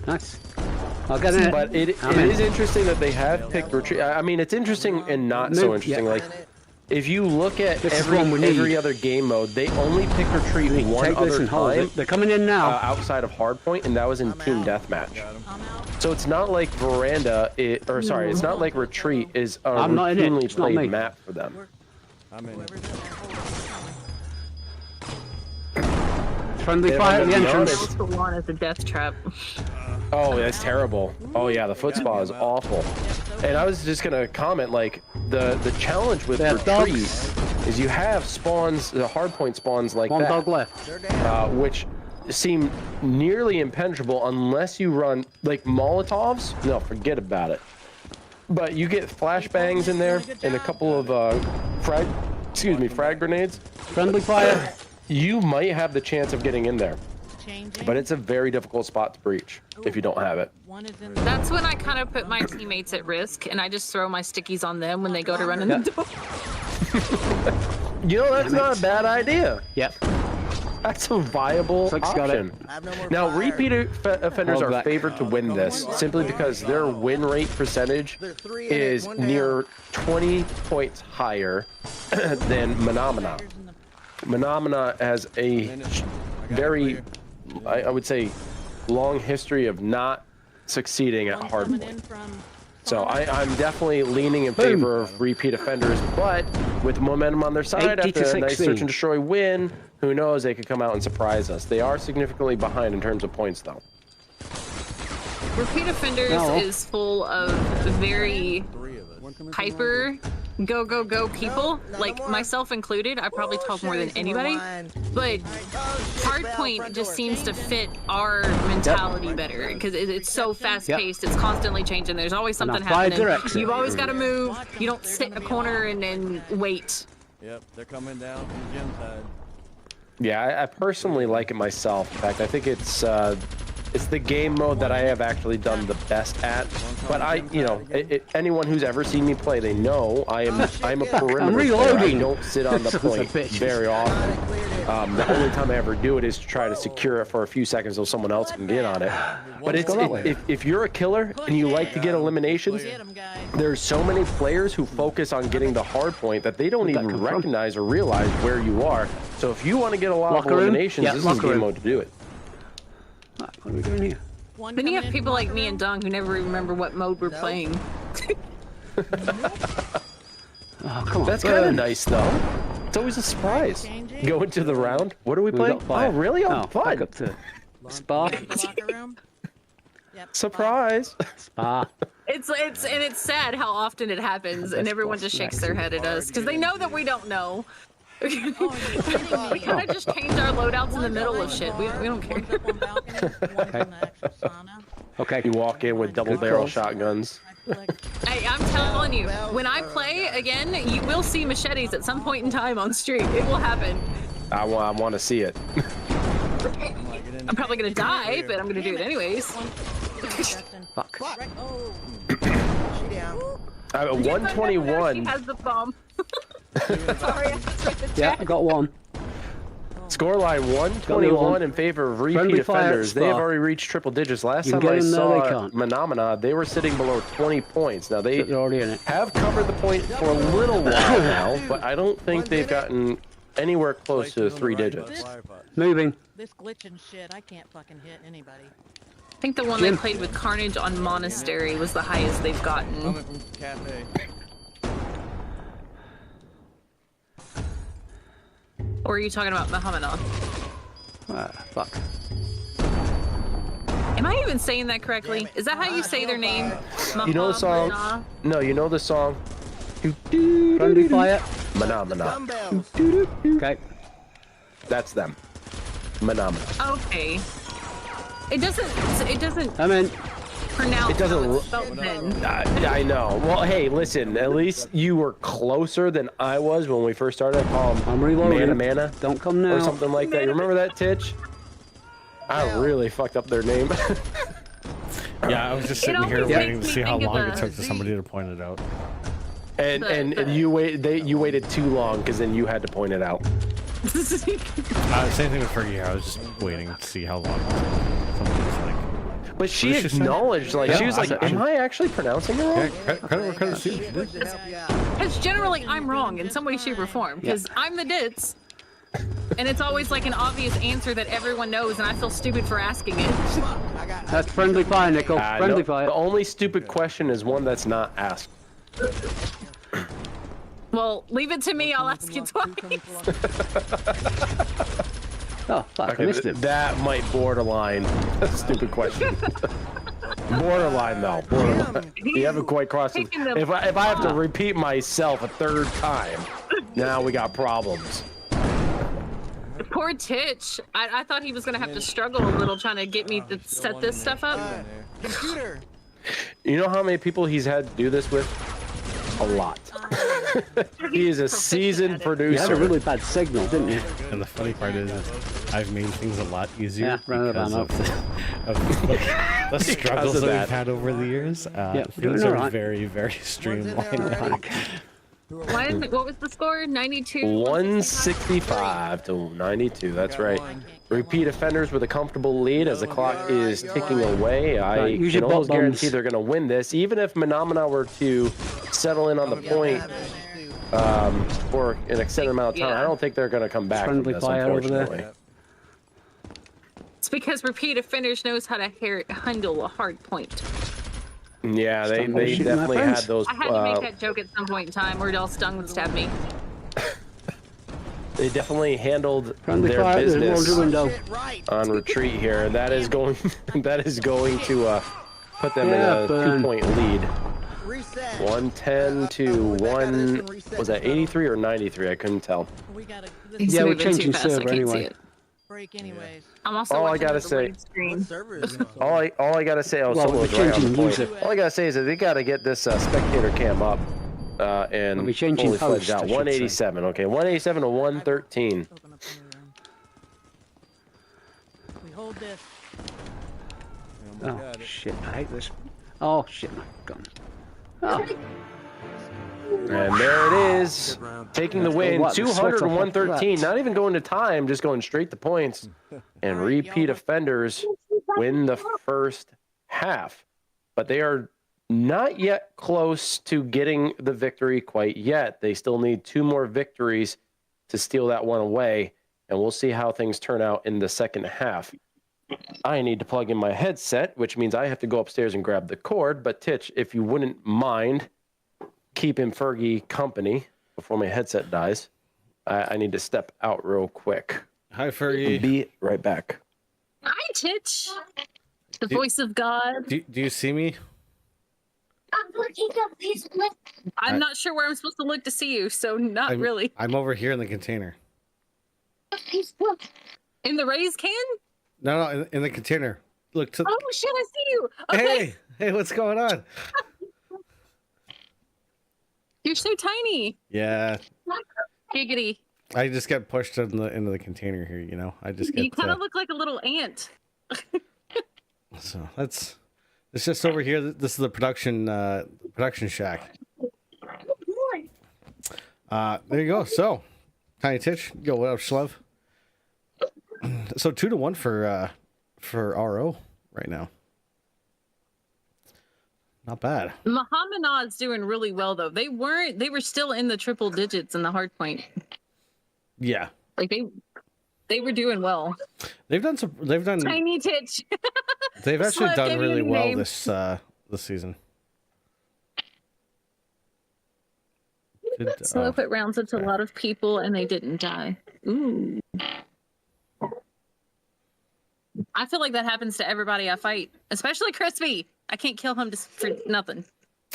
Nice. I'll get in. But it I'm in. is interesting that they have picked retreat. I mean, it's interesting and not so interesting. Like, if you look at This is one we need. every other game mode, they only pick retreat one Take this other and hold time it. They're coming in now. outside of hardpoint, and that was in team deathmatch. I'm out. So it's not like veranda, it's not like retreat is a I'm not in it. routinely It's not played me. map for them. I'm in. Whoever's in there, hold it. Friendly If fire I'm at the gonna be entrance. honest- The one is a death trap. Oh, that's terrible. Oh yeah, the foot spa is awful. And I was just gonna comment, like the challenge with They have retreat dogs. is you have spawns, the hardpoint spawns like One that, dog left. They're down. which seem nearly impenetrable unless you run like Molotovs. No, forget about it. But you get flashbangs in there and a couple of frag grenades. Friendly fire. You might have the chance of getting in there, Changing. but it's a very difficult spot to breach if you don't have it. One is in the That's when I kind of put my teammates at risk, and I just throw my stickies on them when they go to run in the door. You know, that's not a bad idea. Yep. That's a viable Slick's got it. option. I have no more Now, fire. repeat offenders Hold are back. favored to win this simply because their win rate percentage There's 3 in it, is 1 down. near 20 points higher than Mahna. in the Mahna has a very, I would say, long history of not succeeding at one coming hardpoint. in from So I'm definitely leaning in favor of repeat offenders, but with momentum on their side 80 to after a nice 16. search and destroy win, who knows, they could come out and surprise us. They are significantly behind in terms of points, though. Repeat offenders No. is full of very 3 of us. hyper go people, No, like no more. myself included. I probably talk more than Sharing some more anybody, wine. but Oh, shit, Val, hardpoint front just door. seems to fit our mentality better because it's so fast paced. It's constantly changing. There's always something Enough fire happening. direction. You've always got to move. You don't sit in a corner and wait. Yep, they're coming down from the gym side. Yeah, I personally like it myself. In fact, I think it's the game mode that I have actually done the best at. But anyone who's ever seen me play, they know I'm a perimeter player. I reloading. don't sit on the Sons of point bitches. very often. Cleared it. The only time I ever do it is to try to secure it for a few seconds so someone else can get on it. But it's go that way. if you're a killer and you like to get eliminations, get 'em, guys. there's so many players who focus on getting the hard point that they don't Where'd that even come from? recognize or realize where you are. So if you want to get a lot Locker of room? eliminations, Yeah, this is the locker game room. mode to do it. What are we doing here? One Then you coming have in people from like locker me room. and Dung who never remember what mode we're No. playing. Oh, come on. That's kind of burn. nice, though. It's always a surprise. Changing. Go into the round. What are we We playing? got fire. Oh, really? Oh, Back fun. up to spa. The locker room. Yep. Surprise. Spa. It's sad how often it happens, and everyone just shakes their head at us because they know that we don't know. Oh, are you kidding me? We kind of just change our loadouts in the middle of shit. We don't care. One's up on balcony. One's in the actual sauna. Okay. You walk in with double barrel shotguns. I flick. Hey, I'm telling you, when I play again, you will see machetes at some point in time on stream. It will happen. I want to see it. I'm probably gonna die, but I'm gonna do it anyways. Justin. Fuck. Right. Oh. She down. At She 121. has the bomb. Sorry, I have to write the Yeah, chat. I got one. Scoreline Got 121 one. in favor of repeat Friendly fire offenders. They have spa. already reached triple digits. Last You time can I get in there, they saw can't. Mahna, they were sitting below 20 points. Now they They're already in it. have covered the point for a little while now, but I don't think they've gotten anywhere close to 3 digits. Moving. This glitching shit, I can't fucking hit anybody. I think the one they played with Carnage on Monastery was the highest they've gotten. Coming from cafe. Or are you talking about Mahna? Ah, fuck. Am I even saying that correctly? Is that how you say their name? You know the song? Mahna? No, you know the song? Friendly fire. Mahna. Dumbbells. Okay. That's them. Mahna. Okay. It doesn't I'm in. pronounce It doesn't how lo- it's spelled then. I know. Well, hey, listen. At least you were closer than I was when we first started. I call I'm him reloading. Mana Don't come now. or something like that. You remember that, Titch? I really fucked up their name. Yeah, I was just sitting here always waiting makes to me see how think of long it the took for somebody to point it out. and you waited too long because then you had to point it out. Same thing with Fergie. I was just waiting to see how long it took. Somebody was like, But she What did she say? acknowledged, like, Yeah, she was like, I- am I actually pronouncing it wrong? Yeah, credit where credit's due. She did. To help you out. Because generally I'm wrong in some way, shape, or form. Because I'm the ditz. And it's always like an obvious answer that everyone knows, and I feel stupid for asking it. I got. That's friendly fire, Nickel. Friendly No, fire. the only stupid question is one that's not asked. Well, leave it to me. I'll ask you twice. Oh, fuck, I missed it. That might borderline a stupid question. Borderline though. Borderline. You haven't quite crossed it. Taking them If I have to repeat myself a third time, now we got problems. Poor Titch. I thought he was gonna have to struggle a little trying to get me to set this stuff up. Computer. You know how many people he's had to do this with? A lot. He is a seasoned You had a producer. really bad signal, didn't you? And the funny part is I've made things a lot easier Yeah, run it because on of the struggles of that that. we've had over the years. we're Things doing are alright. very, very One's in there streamlined. already. What was the score? 92? 165 to 92. That's right. Repeat offenders with a comfortable lead as the clock is ticking away. I Right, use your can almost butt bums. guarantee they're going to win this, even if Mahna were to settle in on the point for an extended amount of time. Yeah. I don't think they're going to come back from Friendly this, fire over there. unfortunately. It's because repeat offenders knows how to handle a hard point. Yeah, they Stung by shooting my definitely had friends. those. I had to make that joke at some point in time, or else Stung would stab me. They definitely handled Friendly their fire, there's business laundry window. Right. on retreat here, and that is going to put them Yeah, in a burn. 2-point lead. Reset. 110 to 1. Was that 83 or 93? I couldn't tell. We gotta He's Yeah, we're moving too changing fast, I server can't see anyway. it. break anyways. I'm also All I watching gotta the say- blue screen. What server is it on? All I gotta say, Well, someone's we're right on the changing point. music. All I gotta say is that they gotta get this spectator cam up and We're changing fully fledged host, I out. should say. 187. Okay, 187 to 113. Open up the room. We hold this. Oh, shit, I hate this. Oh, shit, my gun. Oh, And there it is, taking the win, What, the 200 sweat to off 113. that. Not even going to time, just going straight to points. And repeat offenders win the first half. But they are not yet close to getting the victory quite yet. They still need 2 more victories to steal that one away. And we'll see how things turn out in the second half. I need to plug in my headset, which means I have to go upstairs and grab the cord. But Titch, if you wouldn't mind keeping Fergie company before my headset dies, I need to step out real quick. Hi, Fergie. Be right back. Hi, Titch. The voice of God. Do you see me? I'm not sure where I'm supposed to look to see you, so not really. I'm over here in the container. In the raise can? No, in the container. Look to. Oh shit, I see you. Okay. Hey, what's going on? You're so tiny. Yeah, Giggity. I just got pushed into the container here. You know, I just get. You kind of look like a little ant. So it's just over here. This is the production shack. There you go. So, Tiny Titch, yo, what up, Schlev? So 2-1 for RO right now. Not bad. Muhammad's doing really well though. They were still in the triple digits in the hard point. Yeah, Like they were doing well. they've done. Tiny Titch. They've actually Schlev done gave you really a well name. this season. Good, Slow put rounds up to a lot of people and they didn't die. Ooh. I feel like that happens to everybody I fight, especially Crispy. I can't kill him just for nothing.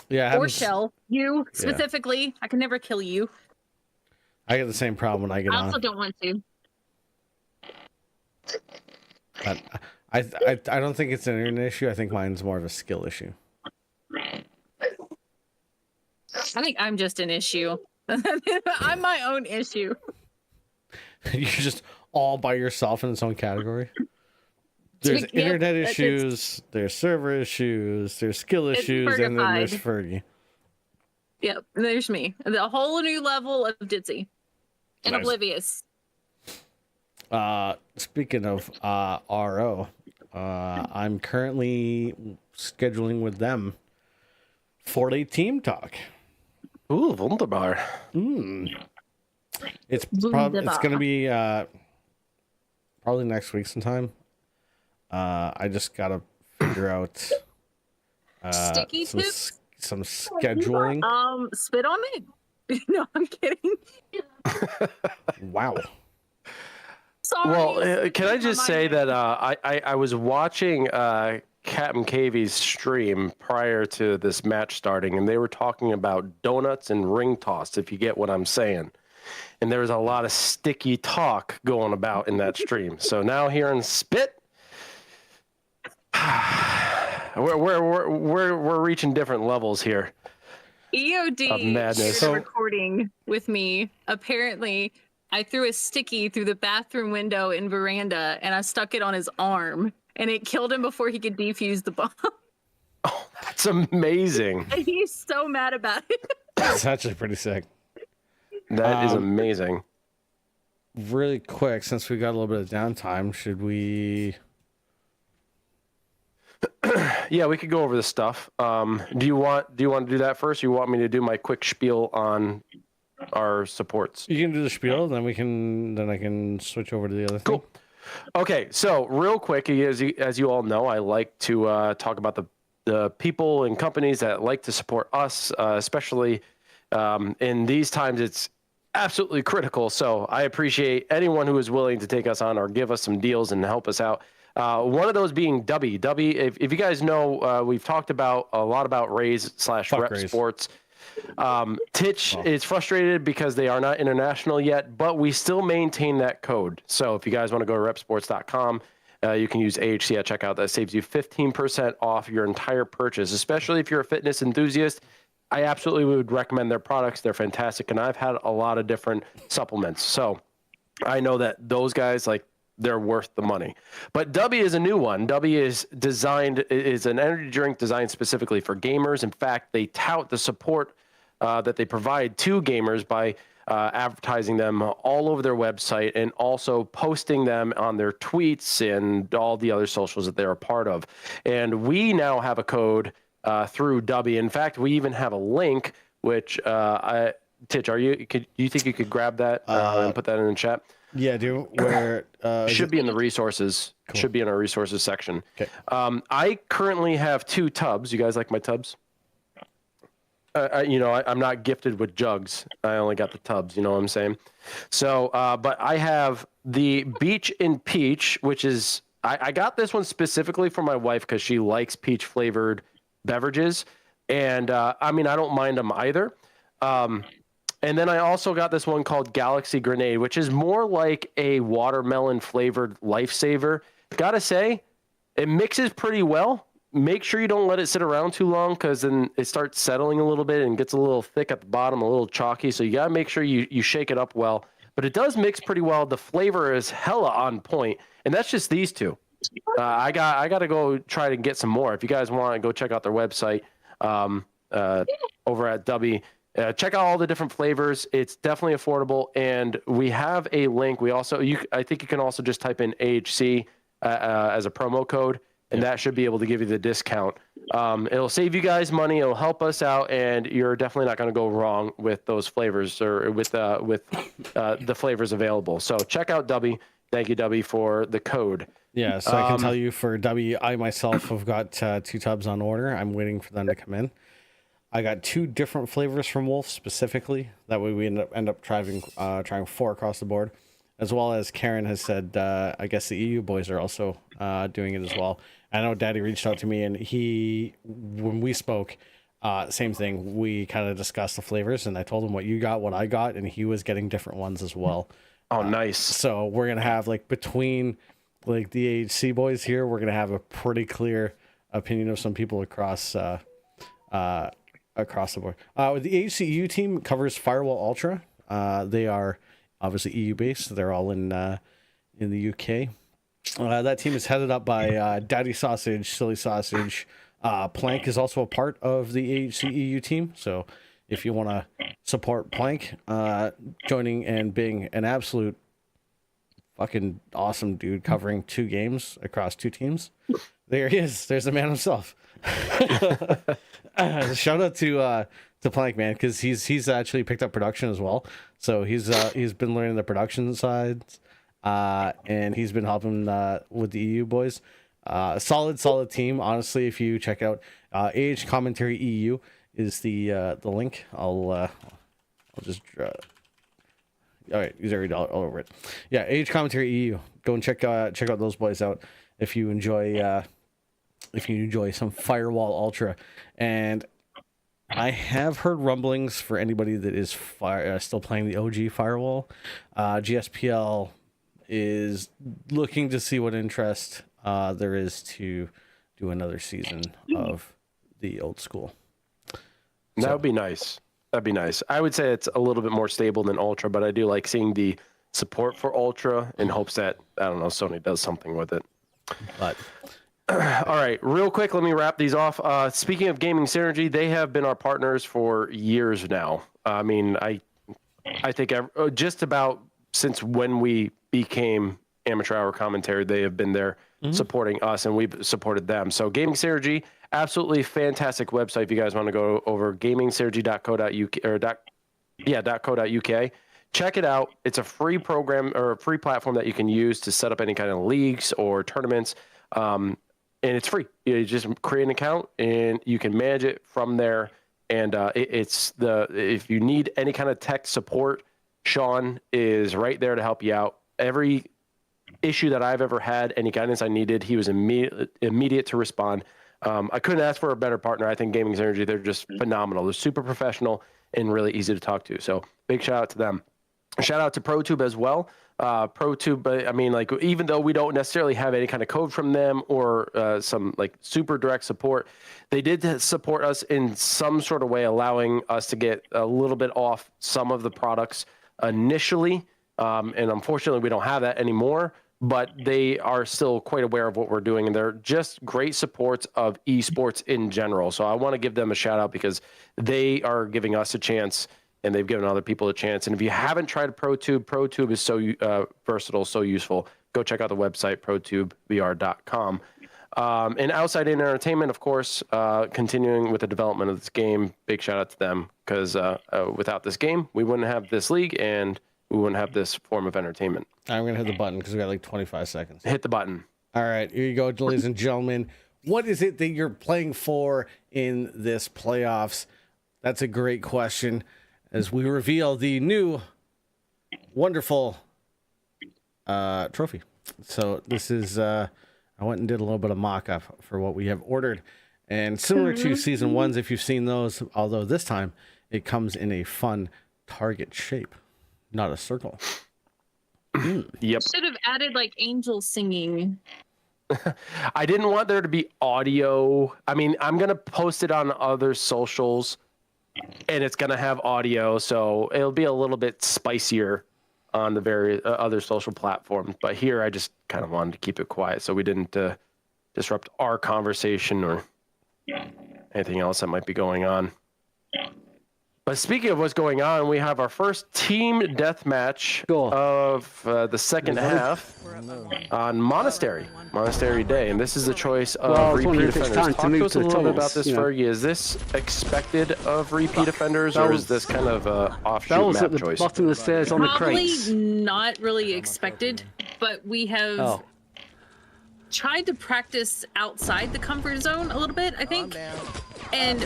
yeah, it Or happens- Shell. You specifically. I can never kill you. I get the same problem when I get I on. also don't want to. But I don't think it's an internet issue. I think mine's more of a skill issue. I think I'm just an issue. I'm my own issue. You're just all by yourself in its own category. There's Yep, internet it's- issues, there's server issues, there's skill It's issues, and then there's Fergified. Fergie. Yep, there's me. The whole new level of ditzy. And Nice. oblivious. Speaking of RO, I'm currently scheduling with them for a team talk. Ooh, wunderbar. It's going to be probably next week sometime. I just got to figure out Sticky tips? some scheduling. Spit on it. No, I'm kidding. Wow. Sorry. Well, can I just say that I was watching Captain KV's stream prior to this match starting, and they were talking about donuts and ring toss, if you get what I'm saying. And there was a lot of sticky talk going about in that stream. So now hearing spit, we're reaching different levels here. EOD Of madness. shared a recording with me. Apparently, I threw a sticky through the bathroom window in veranda, and I stuck it on his arm, and it killed him before he could defuse the bomb. Oh, that's amazing. And he's so mad about it. That's actually pretty sick. That is amazing. Really quick, since we got a little bit of downtime, should we... Yeah, we could go over this stuff. Do you want to do that first? Or you want me to do my quick spiel on our supports? You can do the spiel, then I can switch over to the other thing. Cool. Okay, so real quick, as you all know, I like to talk about the people and companies that like to support us, especially in these times. It's absolutely critical. So I appreciate anyone who is willing to take us on or give us some deals and help us out. One of those being W. If you guys know, we've talked about a lot about Raise/Rep Raise. Sports. Titch is frustrated because they are not international yet, but we still maintain that code. So if you guys want to go to repsports.com, you can use AHC at checkout. That saves you 15% off your entire purchase, especially if you're a fitness enthusiast. I absolutely would recommend their products. They're fantastic, and I've had a lot of different supplements. So I know that those guys, like, they're worth the money. But W is a new one. W is an energy drink designed specifically for gamers. In fact, they tout the support that they provide to gamers by advertising them all over their website and also posting them on their tweets and all the other socials that they're a part of. And we now have a code through W. In fact, we even have a link, which Titch, do you think you could grab that and put that in the chat? Yeah, where Should be in the resources. Cool. Should be in our resources section. Okay. I currently have 2 tubs. You guys like my tubs? I'm not gifted with jugs. I only got the tubs. You know what I'm saying? So, but I have the Beach and Peach, which is I got this one specifically for my wife because she likes peach flavored beverages, and I don't mind them either. And then I also got this one called Galaxy Grenade, which is more like a watermelon flavored lifesaver. Gotta say, it mixes pretty well. Make sure you don't let it sit around too long because then it starts settling a little bit and gets a little thick at the bottom, a little chalky. So you gotta make sure you shake it up well. But it does mix pretty well. The flavor is hella on point, and that's just these 2. I got to go try to get some more. If you guys want to go check out their website over at W. Check out all the different flavors. It's definitely affordable, and we have a link. I think you can also just type in AHC as a promo code, and that should be able to give you the discount. It'll save you guys money. It'll help us out, and you're definitely not going to go wrong with those flavors or with the flavors available. So check out W. Thank you, W, for the code. Yeah, so I can tell you for W, I myself have got 2 tubs on order. I'm waiting for them to come in. I got 2 different flavors from Wolf specifically. That way we end up trying 4 across the board, as well as Karen has said. I guess the EU boys are also doing it as well. I know Daddy reached out to me, and when we spoke, same thing. We kind of discussed the flavors, and I told him what you got, what I got, and he was getting different ones as well. Oh, nice. So we're gonna have between the AHC boys here, we're gonna have a pretty clear opinion of some people across the board. The AHCU team covers Firewall Ultra. They are obviously EU based. They're all in the UK. That team is headed up by Daddy Sausage, Silly Sausage. Plank is also a part of the AHCEU team. So if you want to support Plank, joining and being an absolute fucking awesome dude covering 2 games across 2 teams. There he is. There's the man himself. Shout out to Plank, man, because he's actually picked up production as well. So he's been learning the production sides, and he's been helping with the EU boys. Solid team. Honestly, if you check out AH Commentary EU is the link. I'll just all right, he's already all over it. Yeah, AH Commentary EU. Go and check out those boys out if you enjoy some Firewall Ultra. And I have heard rumblings for anybody that is still playing the OG Firewall. GSPL is looking to see what interest there is to do another season of the old school. That would be nice. That'd be nice. I would say it's a little bit more stable than Ultra, but I do like seeing the support for Ultra in hopes that, I don't know, Sony does something with it. But all right, real quick, let me wrap these off. Speaking of Gaming Synergy, they have been our partners for years now. I mean, I think just about since when we became Amateur Hour Commentary, they have been there supporting us, and we've supported them. So Gaming Synergy, absolutely fantastic website if you guys want to go over gamingsynergy.co.uk or .co.uk. Check it out. It's a free program or a free platform that you can use to set up any kind of leagues or tournaments. And it's free. You just create an account and you can manage it from there. And if you need any kind of tech support, Sean is right there to help you out. Every issue that I've ever had, any guidance I needed, he was immediate to respond. I couldn't ask for a better partner. I think Gaming Synergy, they're just phenomenal. They're super professional and really easy to talk to. So big shout out to them. Shout out to ProTube as well. ProTube, I mean, like, even though we don't necessarily have any kind of code from them or some like super direct support, they did support us in some sort of way, allowing us to get a little bit off some of the products initially. And unfortunately, we don't have that anymore, but they are still quite aware of what we're doing, and they're just great supports of esports in general. So I want to give them a shout out because they are giving us a chance, and they've given other people a chance. And if you haven't tried ProTube is so versatile, so useful. Go check out the website, protubevr.com. And OutsideIn Entertainment, of course, continuing with the development of this game. Big shout out to them because without this game, we wouldn't have this league, and we wouldn't have this form of entertainment. I'm going to hit the button because we got like 25 seconds. Hit the button. All right, here you go, ladies and gentlemen. What is it that you're playing for in this playoffs? That's a great question as we reveal the new wonderful trophy. So this is, I went and did a little bit of mock-up for what we have ordered. And similar to Season 1's, if you've seen those, although this time it comes in a fun target shape. Not a circle. Yep. Should have added like angels singing. I didn't want there to be audio. I mean, I'm going to post it on other socials, and it's going to have audio, so it'll be a little bit spicier on the various other social platforms. But here, I just kind of wanted to keep it quiet so we didn't disrupt our conversation or anything else that might be going on. But speaking of what's going on, we have our first team deathmatch of the second half on Monastery Day, and this is the choice of repeat offenders. Talk to us a little bit about this, Fergie. Is this expected of repeat offenders, or is this kind of an offshoot map choice? Bottom of the stairs on the crates. Probably not really expected, but we have tried to practice outside the comfort zone a little bit, I think. And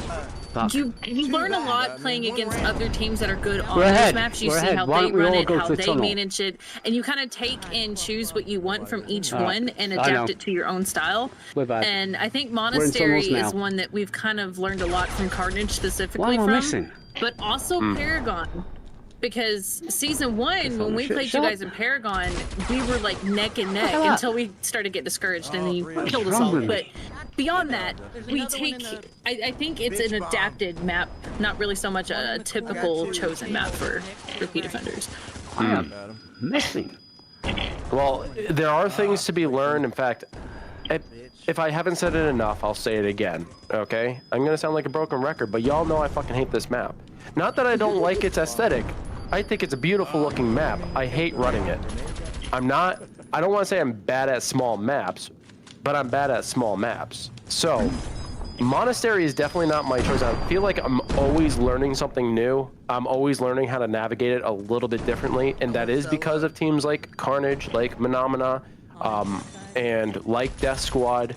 you learn a lot playing against other teams that are good on those maps. You see how they run it, how they manage it, and you kind of take and choose what you want from each one and adapt it to your own style. And I think Monastery is one that we've kind of learned a lot from Carnage specifically from, but also Paragon. Because Season 1, when we played you guys in Paragon, we were like neck and neck until we started to get discouraged and then you killed us all. But beyond that, we take, I think it's an adapted map, not really so much a typical chosen map for repeat offenders. I am missing. Well, there are things to be learned. In fact, if I haven't said it enough, I'll say it again, okay? I'm going to sound like a broken record, but y'all know I fucking hate this map. Not that I don't like its aesthetic. I think it's a beautiful looking map. I hate running it. I don't want to say I'm bad at small maps, but I'm bad at small maps. So Monastery is definitely not my choice. I feel like I'm always learning something new. I'm always learning how to navigate it a little bit differently, and that is because of teams like Carnage, like Mahna, and like Death Squad.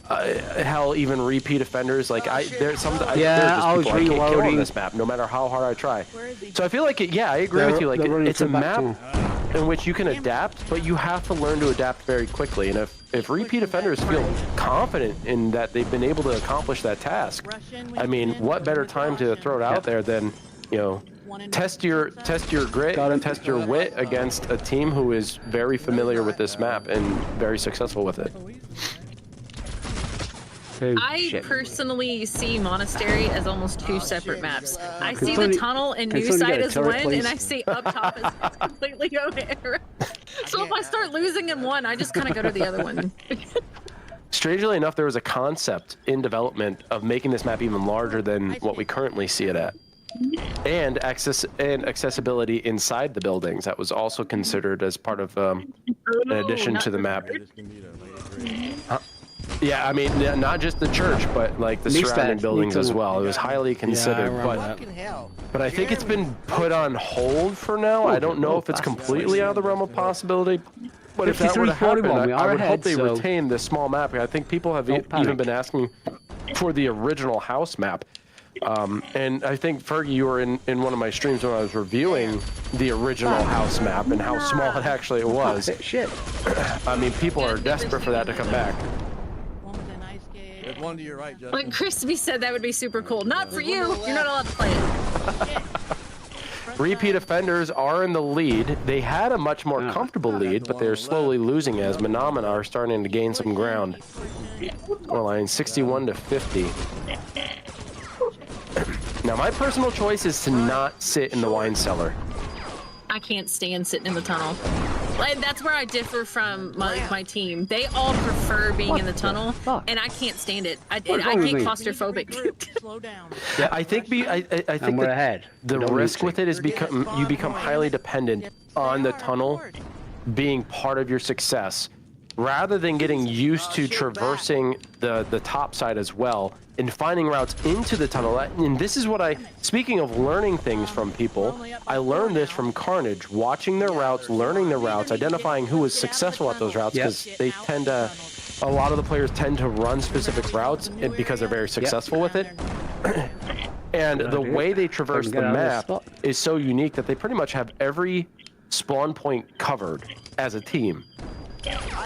Hell, even repeat offenders. Like there's some. Yeah, I was people I can't kill on reloading this map, no matter how hard I try. So I feel like I agree with you. Like it's a map in which you can adapt, but you have to learn to adapt very quickly. And if repeat offenders feel confident in that they've been able to accomplish that task, I mean, what better time to throw it out there than, you know, test your grit, test your wit against a team who is very familiar with this map and very successful with it. I personally see Monastery as almost two separate maps. I see Tony- the tunnel and can New Tony Side get a as turret, one, please? and I see up top as completely over. So if I start losing in one, I just kind of go to the other one. Strangely enough, there was a concept in development of making this map even larger than what we currently see it at. And accessibility inside the buildings. That was also considered as part of an addition to the map. Yeah, I mean, not just the church, but like the surrounding buildings as well. It was highly considered, but I think it's been put on hold for now. I don't know if it's completely out of the realm of possibility. But if that were to happen, I would hope they retain this small map. I think people have even been asking for the original house map. And I think, Fergie, you were in one of my streams when I was reviewing the original house map and how small it actually was. Shit. I mean, people are desperate for that to come back. There's one to your right, Justin. Like Crispy said, that would be super cool. Not for you. You're not allowed to play it. Repeat offenders are in the lead. They had a much more comfortable lead, but they're slowly losing as Mahna are starting to gain some ground. Scoreline 61 to 50. Now, my personal choice is to not sit in the wine cellar. I can't stand sitting in the tunnel. Like, that's where I differ from my team. They all prefer being in the tunnel, and I can't stand it. I get claustrophobic. Slow down. Yeah, I think I think we're ahead. the risk with it is you become highly dependent on the tunnel being part of your success, rather than getting used to traversing the top side as well and finding routes into the tunnel. And this is what speaking of learning things from people, I learned this from Carnage, watching their routes, learning their routes, identifying who was successful at those routes, because they tend to, a lot of the players tend to run specific routes because they're very successful with it. And the way they traverse the map is so unique that they pretty much have every spawn point covered as a team.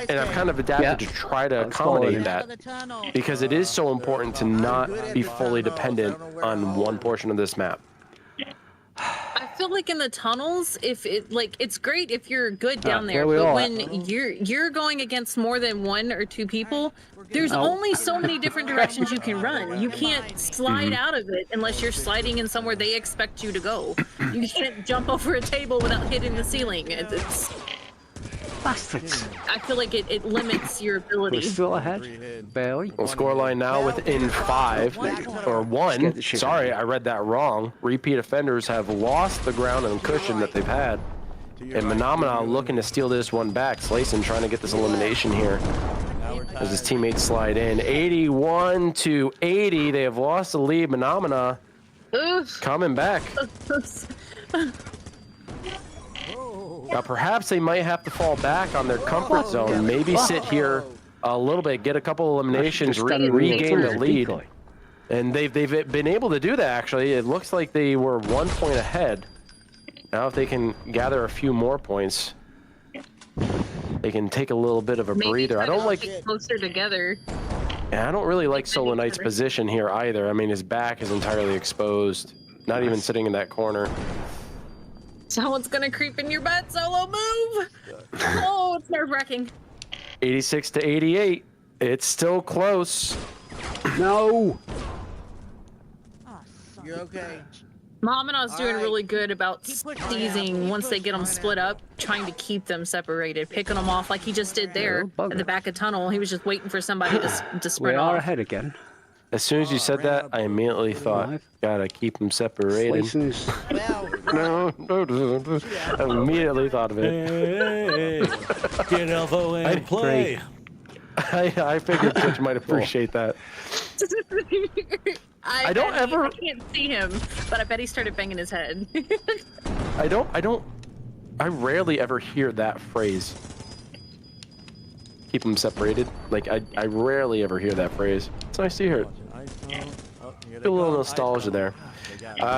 And I've kind of adapted to try to accommodate that, because it is so important to not be fully dependent on one portion of this map. I feel like in the tunnels, it's great if you're good down there, but when you're going against more than one or two people, there's only so many different directions you can run. You can't slide out of it unless you're sliding in somewhere they expect you to go. You can't jump over a table without hitting the ceiling. It's Bastards. I feel like it limits your ability. We're still ahead. Barely. Well, scoreline now within 5 or 1. Sorry, I read that wrong. Repeat offenders have lost the ground and cushion that they've had. And Mahna looking to steal this one back. Slayson trying to get this elimination here as his teammates slide in. 81 to 80. They have lost the lead. Mahna coming back. Now, perhaps they might have to fall back on their comfort zone, maybe sit here a little bit, get a couple eliminations, regain the lead. And they've been able to do that, actually. It looks like they were 1 point ahead. Now, if they can gather a few more points, they can take a little bit of a breather. I don't like closer together. Yeah, I don't really like Solo Knight's position here either. I mean, his back is entirely exposed, not even sitting in that corner. Someone's gonna creep in your butt, Solo, move! Oh, it's nerve-wracking. 86 to 88. It's still close. No! You're okay. Mahna's doing really good about seizing once they get them split up, trying to keep them separated, picking them off like he just did there at the back of tunnel. He was just waiting for somebody to sprint We are off. ahead again. As soon as you said that, I immediately thought, gotta keep them separated. Slicing his... No, I immediately thought of it. Hey, get Alvo and play. I figured Twitch might appreciate that. I don't bet ever- I can't see him, but I bet he started banging his head. I rarely ever hear that phrase. Keep them separated. Like, I rarely ever hear that phrase. It's nice to hear it. Feel a little nostalgia there.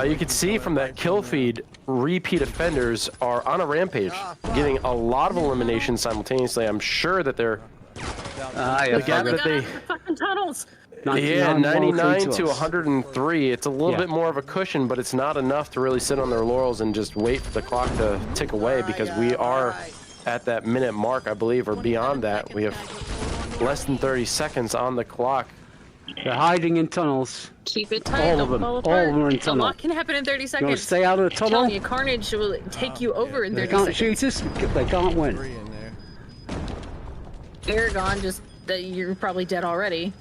You can see from that kill feed, repeat offenders are on a rampage, getting a lot of eliminations simultaneously. I'm sure that they're yeah, gap that they fucking tunnels. 99 to 103. It's a little bit more of a cushion, but it's not enough to really sit on their laurels and just wait for the clock to tick away, because we are at that minute mark, I believe, or beyond that. We have less than 30 seconds on the clock. They're hiding in tunnels. Keep it tight. All of them. All All of them are in A tunnel. lot can happen in 30 You want seconds. to stay out of the I'm tunnel? telling you, Carnage will take you over in 30 They can't seconds. shoot us. They can't win. 3 in there. Aragon, just that you're probably dead already.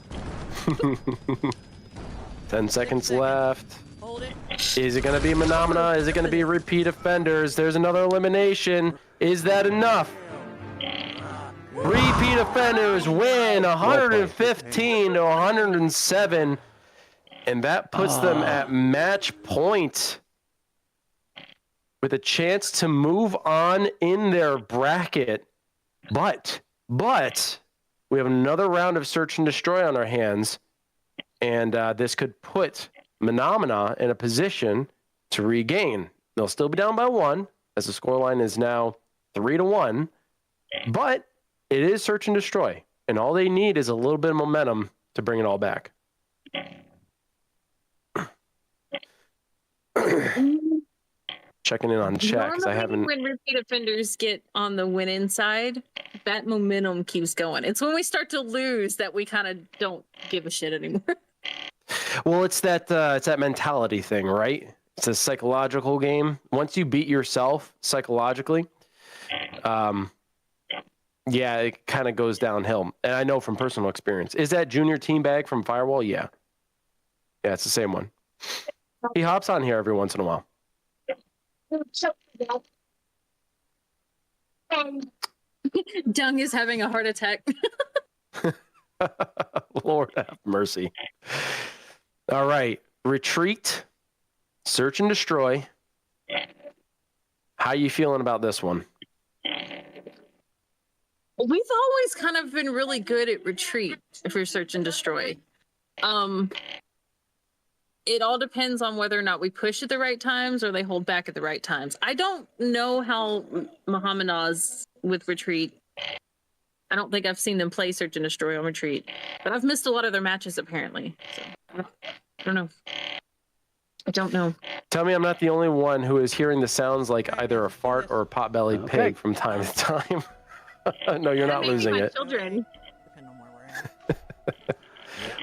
10 seconds left. Hold it. Is it going to be Mahna? Is it going to be repeat offenders? There's another elimination. Is that enough? Repeat offenders win 115 to 107. And that puts them at match point, with a chance to move on in their bracket. But we have another round of search and destroy on our hands. And this could put Mahna in a position to regain. They'll still be down by 1, as the scoreline is now 3-1. But it is search and destroy, and all they need is a little bit of momentum to bring it all back. Checking in on chat, because I haven't. When repeat offenders get on the winning side, that momentum keeps going. It's when we start to lose that we kind of don't give a shit anymore. Well, it's that mentality thing, right? It's a psychological game. Once you beat yourself psychologically, yeah, it kind of goes downhill. And I know from personal experience. Is that Junior Teambag from Firewall? Yeah. Yeah, it's the same one. He hops on here every once in a while. Dung is having a heart attack. Lord have mercy. All right. Retreat, search and destroy. How you feeling about this one? We've always kind of been really good at retreat if we're search and destroy. It all depends on whether or not we push at the right times or they hold back at the right times. I don't know how Mahna's with retreat. I don't think I've seen them play search and destroy on retreat, but I've missed a lot of their matches apparently. So, I don't know. I don't know. Tell me I'm not the only one who is hearing the sounds like either a fart or a potbelly pig from time to time. No, you're not losing my it. Children. Depending on where we're at.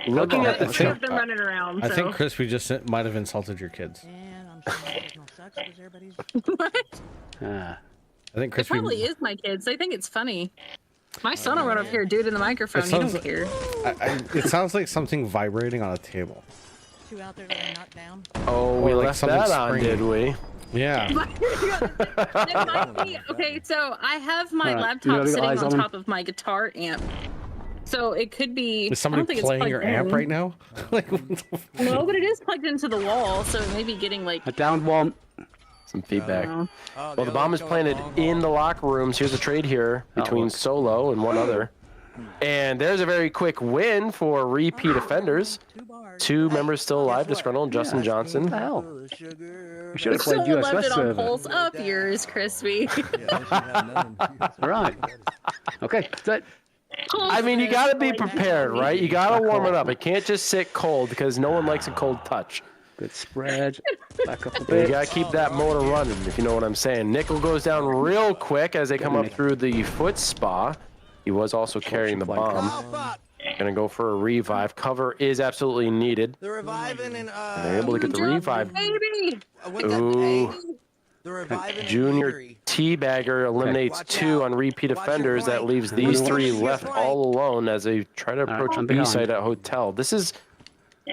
Looking at the Two of them running around. I So. think Chris, we just might have insulted your kids. And I'm sure my signal sucks because everybody's. What? I think It Chris. probably is my kids. They think it's funny. My son will run up here, do it in the microphone. He sounds don't care. It sounds like something vibrating on a table. 2 out there that are not down. Oh, we like left something that on, springy. did we? Yeah. It might be, okay, so I have my All right, you laptop got sitting eyes on on 'em? top of my guitar amp. So it could be. Is I don't somebody think it's playing your plugged amp in. right now? Like, what the f- No, but it is plugged into the wall, so it may be getting like. I downed one. Some feedback. Oh. Well, the bomb is planted in the locker rooms. Here's a trade here between Solo and one other. And there's a very quick win for repeat offenders. 2 bars. 2 members still alive, disgruntled. Justin What the Johnson. hell? We should have Solo played left US it on server. pulse up yours, crispy. Right. Okay, that's it. I mean, you got to be prepared, right? You got to warm it up. It can't just sit cold because no one likes a cold touch. Good spread. Back up a You bit. got to keep that motor running, if you know what I'm saying. Nickel goes down real quick as they come up through the foot spa. He was also carrying the bomb. Gonna go for a revive. Cover is absolutely needed. They're reviving and They're able to get the revive. Baby! Ooh. They're reviving Junior Teabagger eliminates Watch 2 out. on repeat Watch your offenders. That flank. leaves these Watch 3 your left flank. all alone as they try to approach I'm B behind. site at hotel. This is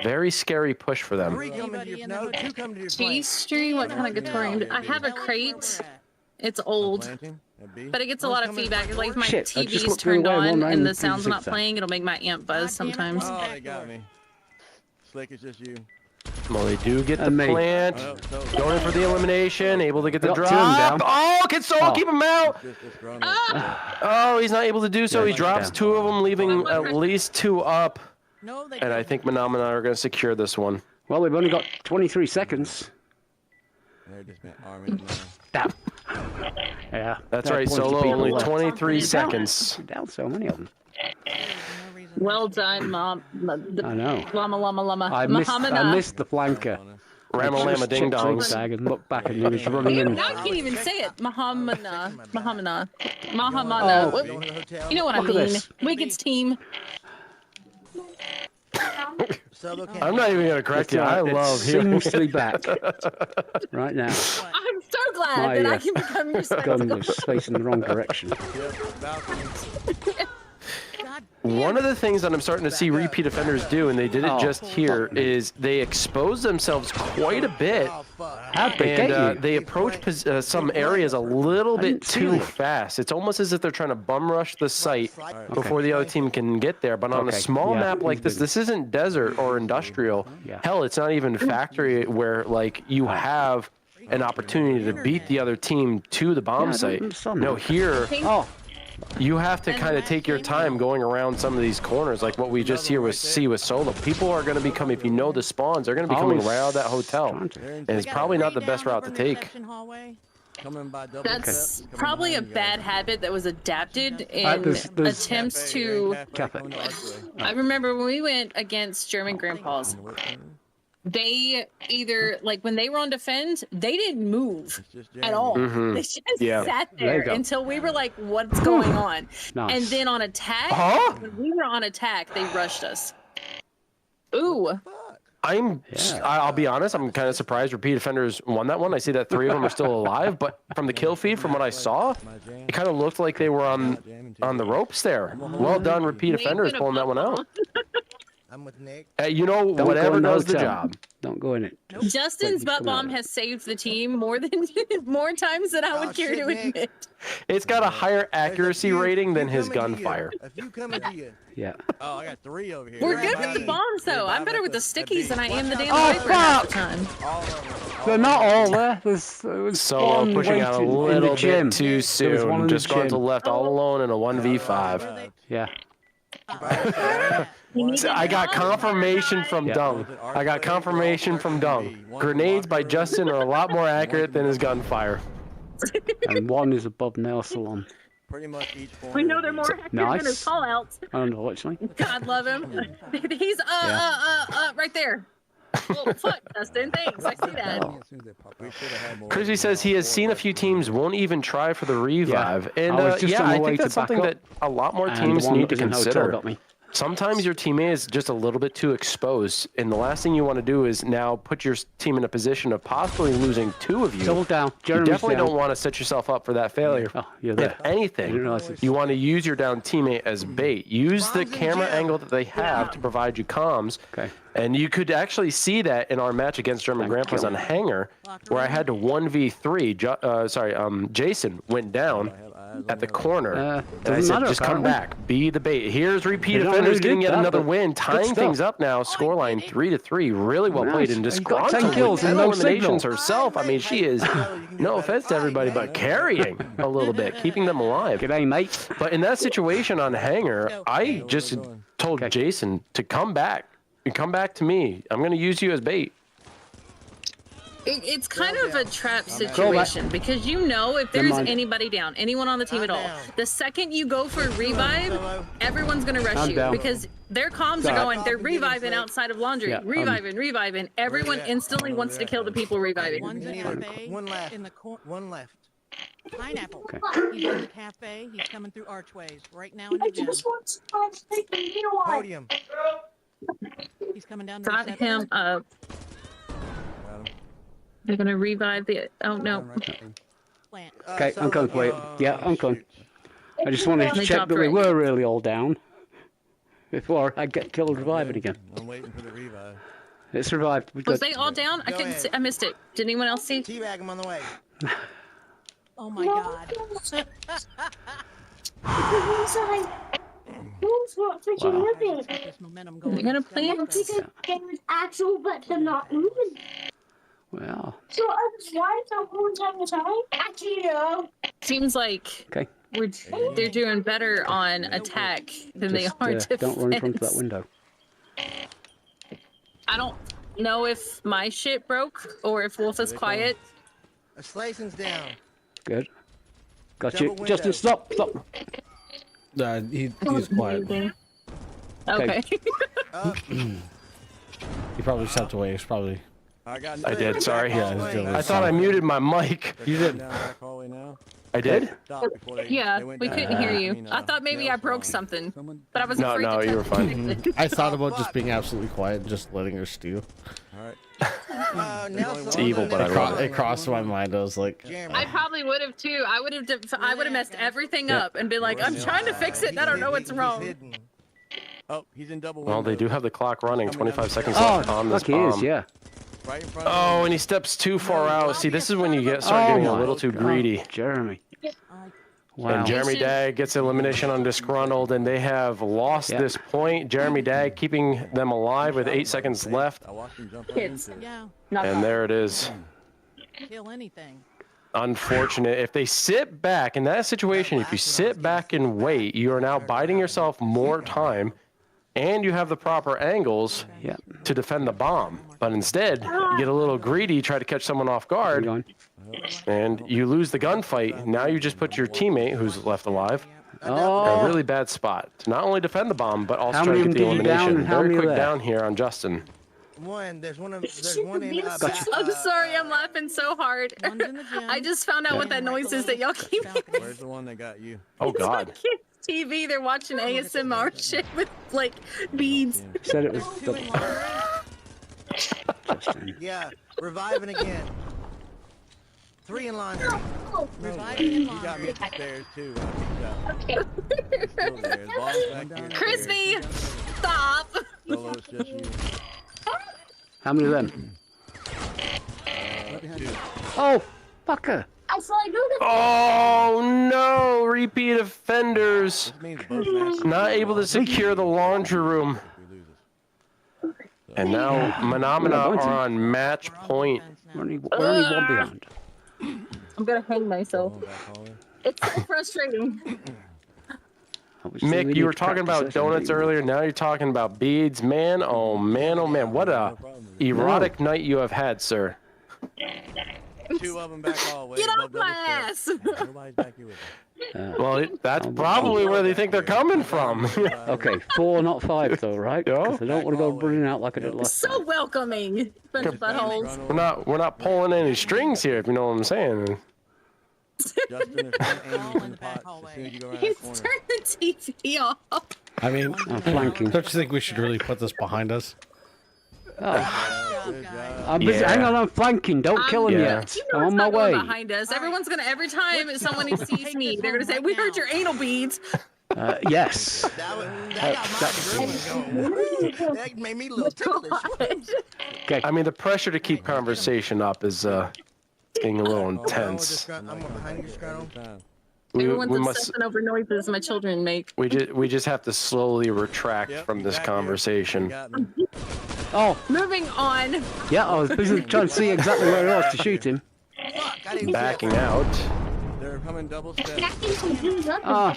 Very scary push for them. 3 come to Anybody your in the no, hotel? 2 come to your G flank. Street, what kind of guitar? No. I have a Tell us where crate. we're at. It's old, Planting, at B. but it gets a One's lot of coming feedback. front Like if my door. Shit, I just TV's looked the turned other way, on one and the round, sound's not 360. playing, it'll make my amp buzz God damn it, sometimes. one Oh, back they got door. me. Slick, it's just you. Well, they do get the And me. plant. Oh, so Going in for the elimination, able to get the Got 2 of them drop. down. Oh, can Soul Oh. keep him out? it's grown Oh, he's not able to do so. Yeah, He he's drops down. 2 of them, leaving at least 2 up. No, they And I didn't. think Mahna are going to secure this one. Well, we've only got 23 seconds. They're just been arming it Damn. Yeah. That's there are right, plenty of Solo. people Only left. 23 Down. seconds. Down so many of them. There's no reason Well they should be. done, Mom. I know. Llama. I missed the flanker. Rama I Lama just Ding checked Dongs. zigzag and looked back and he was running in. Now I can't even say it. Mahamana. Oh. What- Going to the hotel. You know what I Look at mean. this. Wicked's team. Solo can't- I'm not even going to correct you. I It love hearing seems to be back right now. I'm so glad My, that I can become your Gun spectacle. was facing the wrong direction. Yep, balcony. God One of the things that I'm starting to see repeat offenders do, and they did it Oh, just here, fuck me. is they expose themselves quite a bit. Oh, fuck. How'd they get And you? they approach some areas a little I bit didn't see too it. fast. It's almost as if they're trying to bum rush the site before the other team can get there. But on a Okay, small yeah, map like he's this, been- this isn't desert or industrial. Yeah. Hell, it's not even factory where like you have an opportunity to beat the other team to the bomb Yeah, I don't site. understand No, that. here Oh, you have to kind of take your time going around some of these corners, like what we just here with see with Solo. People are going to be coming, if you know the spawns, they're going to be coming Always right out of that hotel, trying to- and it's probably not the best route to take. Coming by double That's step, coming probably a behind you bad guys. habit that was adapted in there's- attempts Cafe, to. cafe, Cap it. going the archway. I remember when we went against German grandpas, they either, like when they were on defense, they didn't move It's just at Jeremy. all. Mhm. They just Yeah. sat There you there go. until we were like, what's going on? nice. And then on attack, Huh? when we were on attack, they rushed us. Ooh. I'll be honest, I'm kind of surprised repeat offenders won that one. I see that 3 of them are still alive, but from the kill feed, from what I saw, it kind of looked like they were on the ropes there. Well done, repeat Nate's offenders gonna pulling that pop one out. on. I'm with Nick. You know, Don't go whatever in the does the hotel. job. Don't go in it. Justin's He's butt coming out bomb of it. has saved the team more times than I would Oh, care shit, to Nick. admit. It's got a higher accuracy rating than his gunfire. A few coming to you. Yeah. Oh, I got 3 over here. We're They're good behind with the you. bombs, though. They're I'm better with the at stickies B. than I am the damn Oh, viper half the fuck! time. All of them. They're not all there. There's So one pushing out a waiting in little the gym. bit too There was one soon. in the Just gone to gym. left all alone in a 1v5. Yeah. I got confirmation from Yeah. Dung. I got confirmation from Dung. Grenades by Justin are a lot more accurate than his gunfire. And one is above nail salon. Pretty much each corner. We know they're more accurate than his Nice. call outs. Unfortunately. God love him. He's right there. Well, fuck, Justin. Thanks. I see that. Oh. We should have had more. Chrissy says he has seen a few teams won't even try for the revive. And I was just on I the way think to that's back something up, that a lot more And teams the one need to that was in hotel consider. got me. Sometimes your teammate is just a little bit too exposed, and the last thing you want to do is now put your team in a position of possibly losing 2 of you. Double down. You Jeremy's definitely down. don't want to set yourself up for that failure. Oh, you're If there. I anything, didn't realize this. you want to use your down teammate as bait. Use the Bombs in camera gym. angle that they have to provide you comms. Okay. And you could actually see that in our match against German Thank Grandpas you. on Hangar, where I had to 1v3. Jason went down at the corner. And I doesn't said, matter, just come apparently. back. Be the bait. Here's repeat You don't offenders really getting did yet that, another but win, good tying stuff. things up now. Scoreline 3-3. Really well played. Nice. And You got 10 disgruntled kills with and 10 no eliminations signal. herself. I mean, she is, no offense to everybody, but carrying a little bit, keeping them alive. G'day, mate. But in that situation on Hangar, I just told Okay. Jason to come back. Come back to me. I'm going to use you as bait. It's kind of a trap Go situation because you know if there's mind. anybody down, anyone on the team at all, down. the second you go for a revive, everyone's gonna rush I'm you down. because their comms are Sorry. going, they're reviving outside of laundry, Yeah, reviving. Everyone instantly wants to kill the people reviving. One's in One cafe. left. In the One left. pineapple. Okay. He's in the cafe. He's coming through archways right now in the gym. Podium. He's coming down the Got reception. him up. They're gonna revive the. Oh no. Plant. Okay, I'm coming for you. Yeah, I'm coming. I just wanted to They check dropped that they right. were really all down. before I get killed reviving again. I'm waiting for the revive. It survived. We Was got... they all down? I Go couldn't ahead. see. I missed it. Did anyone else see? Teabag him on the way. Oh my god. Who's not freaking Wow. moving? Let's get this momentum going. You're gonna play it? Because game is actual, but they're not moving. Well, So I was right the whole time the time. Actually, no. Seems like okay. they're doing better on attack than they Just are defense. don't run in front of that window. I don't know if my shit broke or if Wolf is quiet. A slicing's down. Good. Got Double you. window. Justin, stop. He's quiet. Okay. Up. He probably stepped away. He's probably. I got. I did. Sorry. Yeah, he's doing I thought I muted my mic. You did. Down back hallway now. I did. Stop before they, Yeah, they went we down. couldn't hear I you. mean, I thought maybe I nails broke wrong. something, but I was No, afraid no, to you were touch fine. it. I thought about just being absolutely quiet and just letting her stew. All right. Nelson, It's evil, but I love It crossed my mind. I was like, Jeremy. I probably would have too. I would have messed everything up and been like, I'm trying to fix it and I don't know what's He's wrong. hidden. Oh, he's in double. Well, they window. do have the clock running. 25 seconds Oh, left on this fuck, he is. bomb. Yeah. Right in front of Oh, him. and he steps too far out. See, this is when you start Oh getting a my little too God, greedy. Jeremy. Wow. And Jeremy Dag gets elimination on Disgruntled, and they have lost this point. Jeremy Dag keeping them alive with 8 seconds left. I watched him jump right Kids. into it. Yeah, And there it is. kill anything. Unfortunate. If they sit back in that situation, if you sit back and wait, you are now biding yourself more time, and you have the proper angles Yeah. to defend the bomb. But instead, you get a little greedy, try to catch someone off guard, Going. and you lose the gunfight. Now you just put your teammate, who's left alive, in a Oh. really bad spot to not only defend the bomb, but also How try to many get the did you down elimination. and how Very many quick left? down here on Justin. One. There's one in. I'm sorry, I'm laughing so hard. One's in the gym. I just found out what that noise is that y'all keep hearing. Where's the one that got you? Oh, It's on God. kids' TV. They're watching ASMR shit with like beads. Said it was Two double. in laundry. Justin. Yeah. Reviving again. 3 in laundry. Reviving in You got me laundry. at the stairs too. I peeked out. It's still there. As long as back here. Crispy, stop. Solo, it's just you. How many of them? Two. Oh, fucker. I saw I know that. Oh, no. Repeat offenders. This means both matches Not able to secure the laundry room. if we lose this. And now Phenomena are on match point. We're only one behind. I'm gonna hang myself. Going back hallway. It's so frustrating. Mick, you were talking about donuts earlier. Now you're talking about beads. Man, oh man. What a erotic night you have had, sir. 2 of them back hallway. Get above off my double ass. steps. Nobody's back here with us. Well, that's probably where they think they're coming from. Okay, 4, not 5, though, right? Yeah. 'Cause I don't want to go running out like I did last So time. welcoming. Bunch of buttholes. We're not pulling any strings here, if you know what I'm saying. Justin, there's one All aim in in the the back pot as hallway. soon as you go around He's that corner. turned the TV off. I mean, I'm flanking. don't you think we should really put this behind us? Oh, Good job. I'm busy. Yeah. Hang on, I'm flanking. Don't kill him Yeah. yet. You I'm know on it's my not going way. behind us. Everyone's gonna every time someone sees me, they're gonna say, home "We right heard your now." anal beads." Yes. That got my adrenaline going. That made me a little ticklish. Okay. I mean, the pressure to keep conversation up is getting a little intense. I'm behind you, Scruntle. Time. Everyone's We must. obsessing over noises my children make. We just have to slowly retract Yep, from this back here. You conversation. got me. Oh, Moving on. yeah, I was busy trying to see exactly where he was to shoot him. Fuck, I didn't Backing out. They're coming double steps. Ah,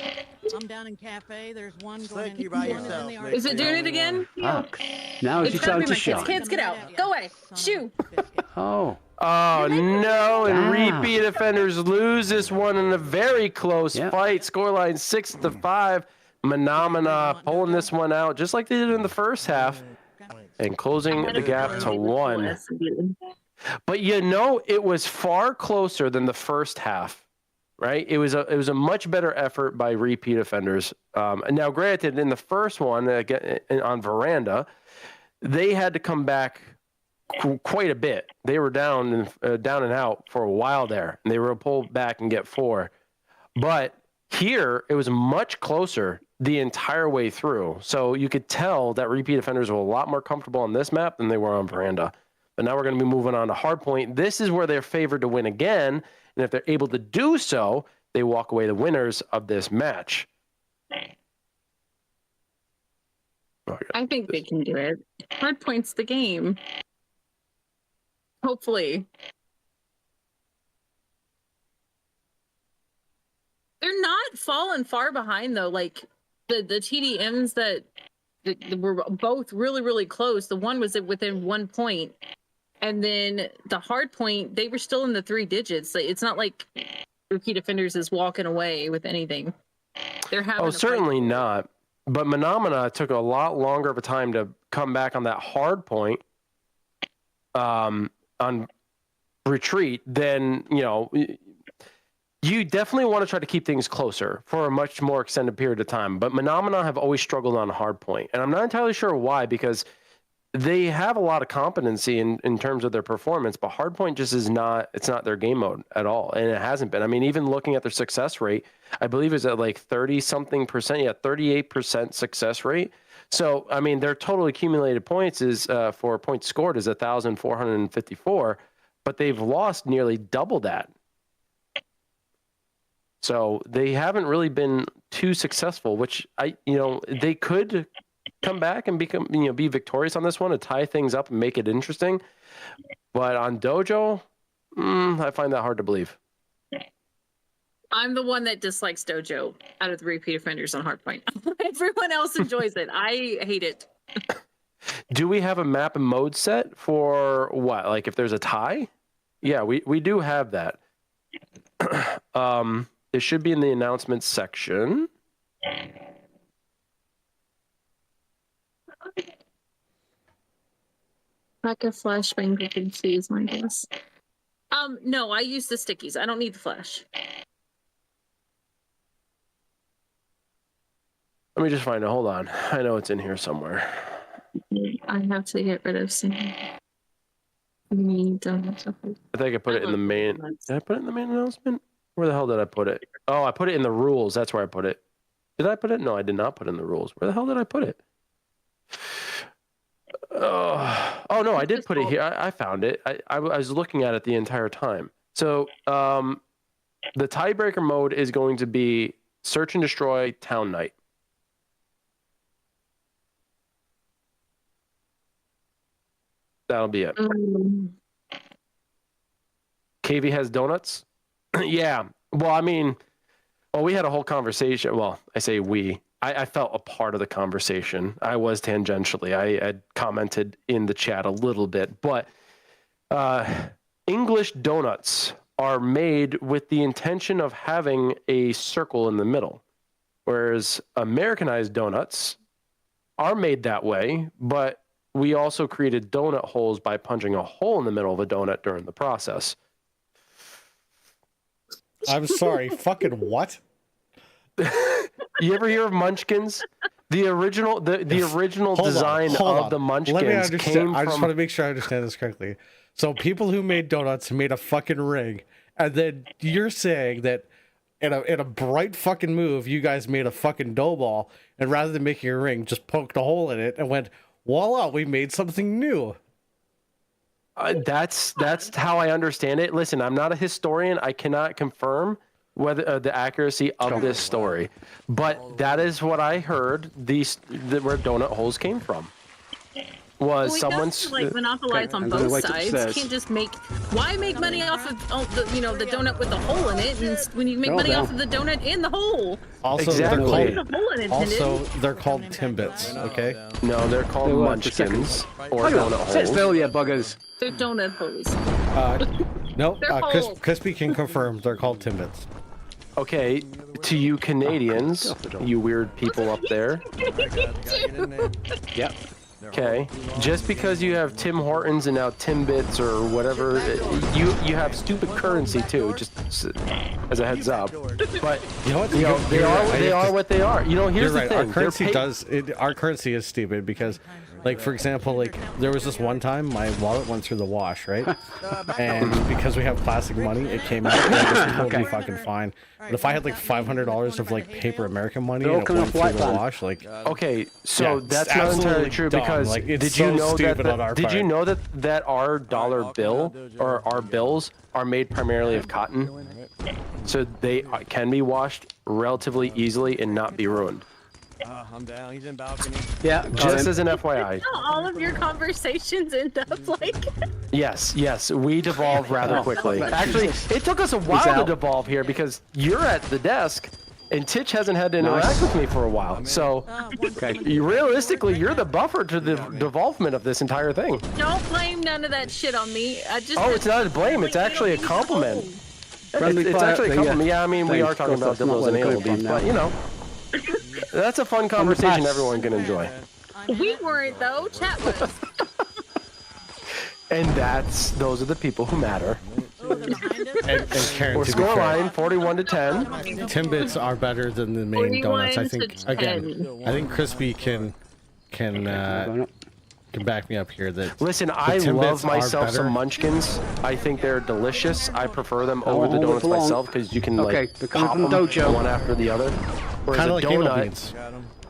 I'm down in cafe. There's one Slick, going in. you by one yourself. in the Slick. Is it doing it again? fuck. Now it's It's your gotta time be to my kids. shine. Kids, get out. Go away. Shoo. Oh, Oh no! And Damn. repeat offenders lose this one in a very close Yep. fight. Scoreline 6-5. Phenomena pulling this one out just like they did in the first half, and closing the gap to 1. But you know, it was far closer than the first half, right? It was a much better effort by repeat offenders. And now, granted, in the first one again, on Veranda, they had to come back quite a bit. They were down and out for a while there, and they were pulled back and get 4. But here, it was much closer the entire way through. So you could tell that repeat offenders were a lot more comfortable on this map than they were on Veranda. But now we're going to be moving on to Hardpoint. This is where they're favored to win again. And if they're able to do so, they walk away the winners of this match. I think they can do it. Hardpoint's the game. Hopefully. They're not falling far behind though. Like the TDMs that were both really, really close. The one was within 1 point. And then the Hardpoint, they were still in the 3 digits. It's not like Repeat Offenders is walking away with anything. They're having certainly not. But Mahna took a lot longer of a time to come back on that Hardpoint on retreat than, you definitely want to try to keep things closer for a much more extended period of time. But Mahna have always struggled on Hardpoint. And I'm not entirely sure why, because they have a lot of competency in terms of their performance, but Hardpoint just is not, it's not their game mode at all. And it hasn't been. I mean, even looking at their success rate, I believe is at like 30-something%, 38% success rate. So, I mean, their total accumulated points is for points scored is 1,454, but they've lost nearly double that. So they haven't really been too successful, which they could come back and become, be victorious on this one to tie things up and make it interesting. But on Dojo, I find that hard to believe. I'm the one that dislikes Dojo out of the repeat offenders on Hardpoint. Everyone else enjoys it. I hate it. Do we have a map and mode set for what? Like if there's a tie? Yeah, we do have that. It should be in the announcements section. Like a flashbang frequency is my guess. No, I use the stickies. I don't need the flash. Let me just find it. Hold on. I know it's in here somewhere. I have to get rid of some. I think I put it in the main. Did I put it in the main announcement? Where the hell did I put it? Oh, I put it in the rules. That's where I put it. Did I put it? No, I did not put it in the rules. Where the hell did I put it? Oh no, I did put it here. I found it. I was looking at it the entire time. So the tiebreaker mode is going to be Search and Destroy Town Night. That'll be it. KV has donuts? Yeah. Well, I mean, we had a whole conversation. Well, I say we. I felt a part of the conversation. I was tangentially. I had commented in the chat a little bit. But English donuts are made with the intention of having a circle in the middle, whereas Americanized donuts are made that way, but we also created donut holes by punching a hole in the middle of a donut during the process. I'm sorry, fucking what? You ever hear of Munchkins? The original design of the Munchkins came from... I just want to make sure I understand this correctly. So people who made donuts made a fucking ring, and then you're saying that in a bright fucking move, you guys made a fucking dough ball, and rather than making a ring, just poked a hole in it and went, voila, we made something new. That's how I understand it. Listen, I'm not a historian. I cannot confirm whether the accuracy of this story, but that is what I heard. Where donut holes came from was someone's monopolize on both sides. Can't just make. Why make money off of the donut with the hole in it, and when you make money off of the donut in the hole? Also, exactly. they're called Timbits. Okay. No, they're called Munchkins or donut holes. Sit still, you buggers. They're donut holes. No, Crispy can confirm they're called Timbits. Okay, to you Canadians, you weird people up there. Yep. Okay, just because you have Tim Hortons and now Timbits or whatever, you have stupid currency too. Just as a heads up. But they are what they are. Here's the thing. Our currency is stupid because Like for example, like there was this one time my wallet went through the wash, right? And because we have plastic money, it came out and it was totally fucking fine. But if I had like $500 of like paper American money and it went through the wash, like okay, so yeah, that's not entirely true dumb. because Like, it's did you so know stupid on that our did you part. know that our dollar bill or our bills are made primarily of cotton, so they can be washed relatively easily and not be ruined. I'm down. He's in balcony. Yeah, Just as an FYI. All of your conversations end up like. Yes, we devolved rather quickly. Actually, it took us a while to devolve here because you're at the desk and Titch hasn't had to interact with me for a while. So, realistically, you're the buffer to the devolvement of this entire thing. Don't blame none of that shit on me. I just. Oh, it's not a blame. It's actually a compliment. It's actually a compliment. Yeah, I mean, we are talking about dildos and anal beads, but you know. That's a fun conversation everyone can enjoy. We weren't though. Chat was. And those are the people who matter. and Karen, We're scoreline 41 to 10. Timbits are better than the main donuts. I think I think Crispy can back me up here. That listen, I love myself some Munchkins. I think they're delicious. I prefer them over the donuts myself because you can like pop them one after the other. Whereas a donut,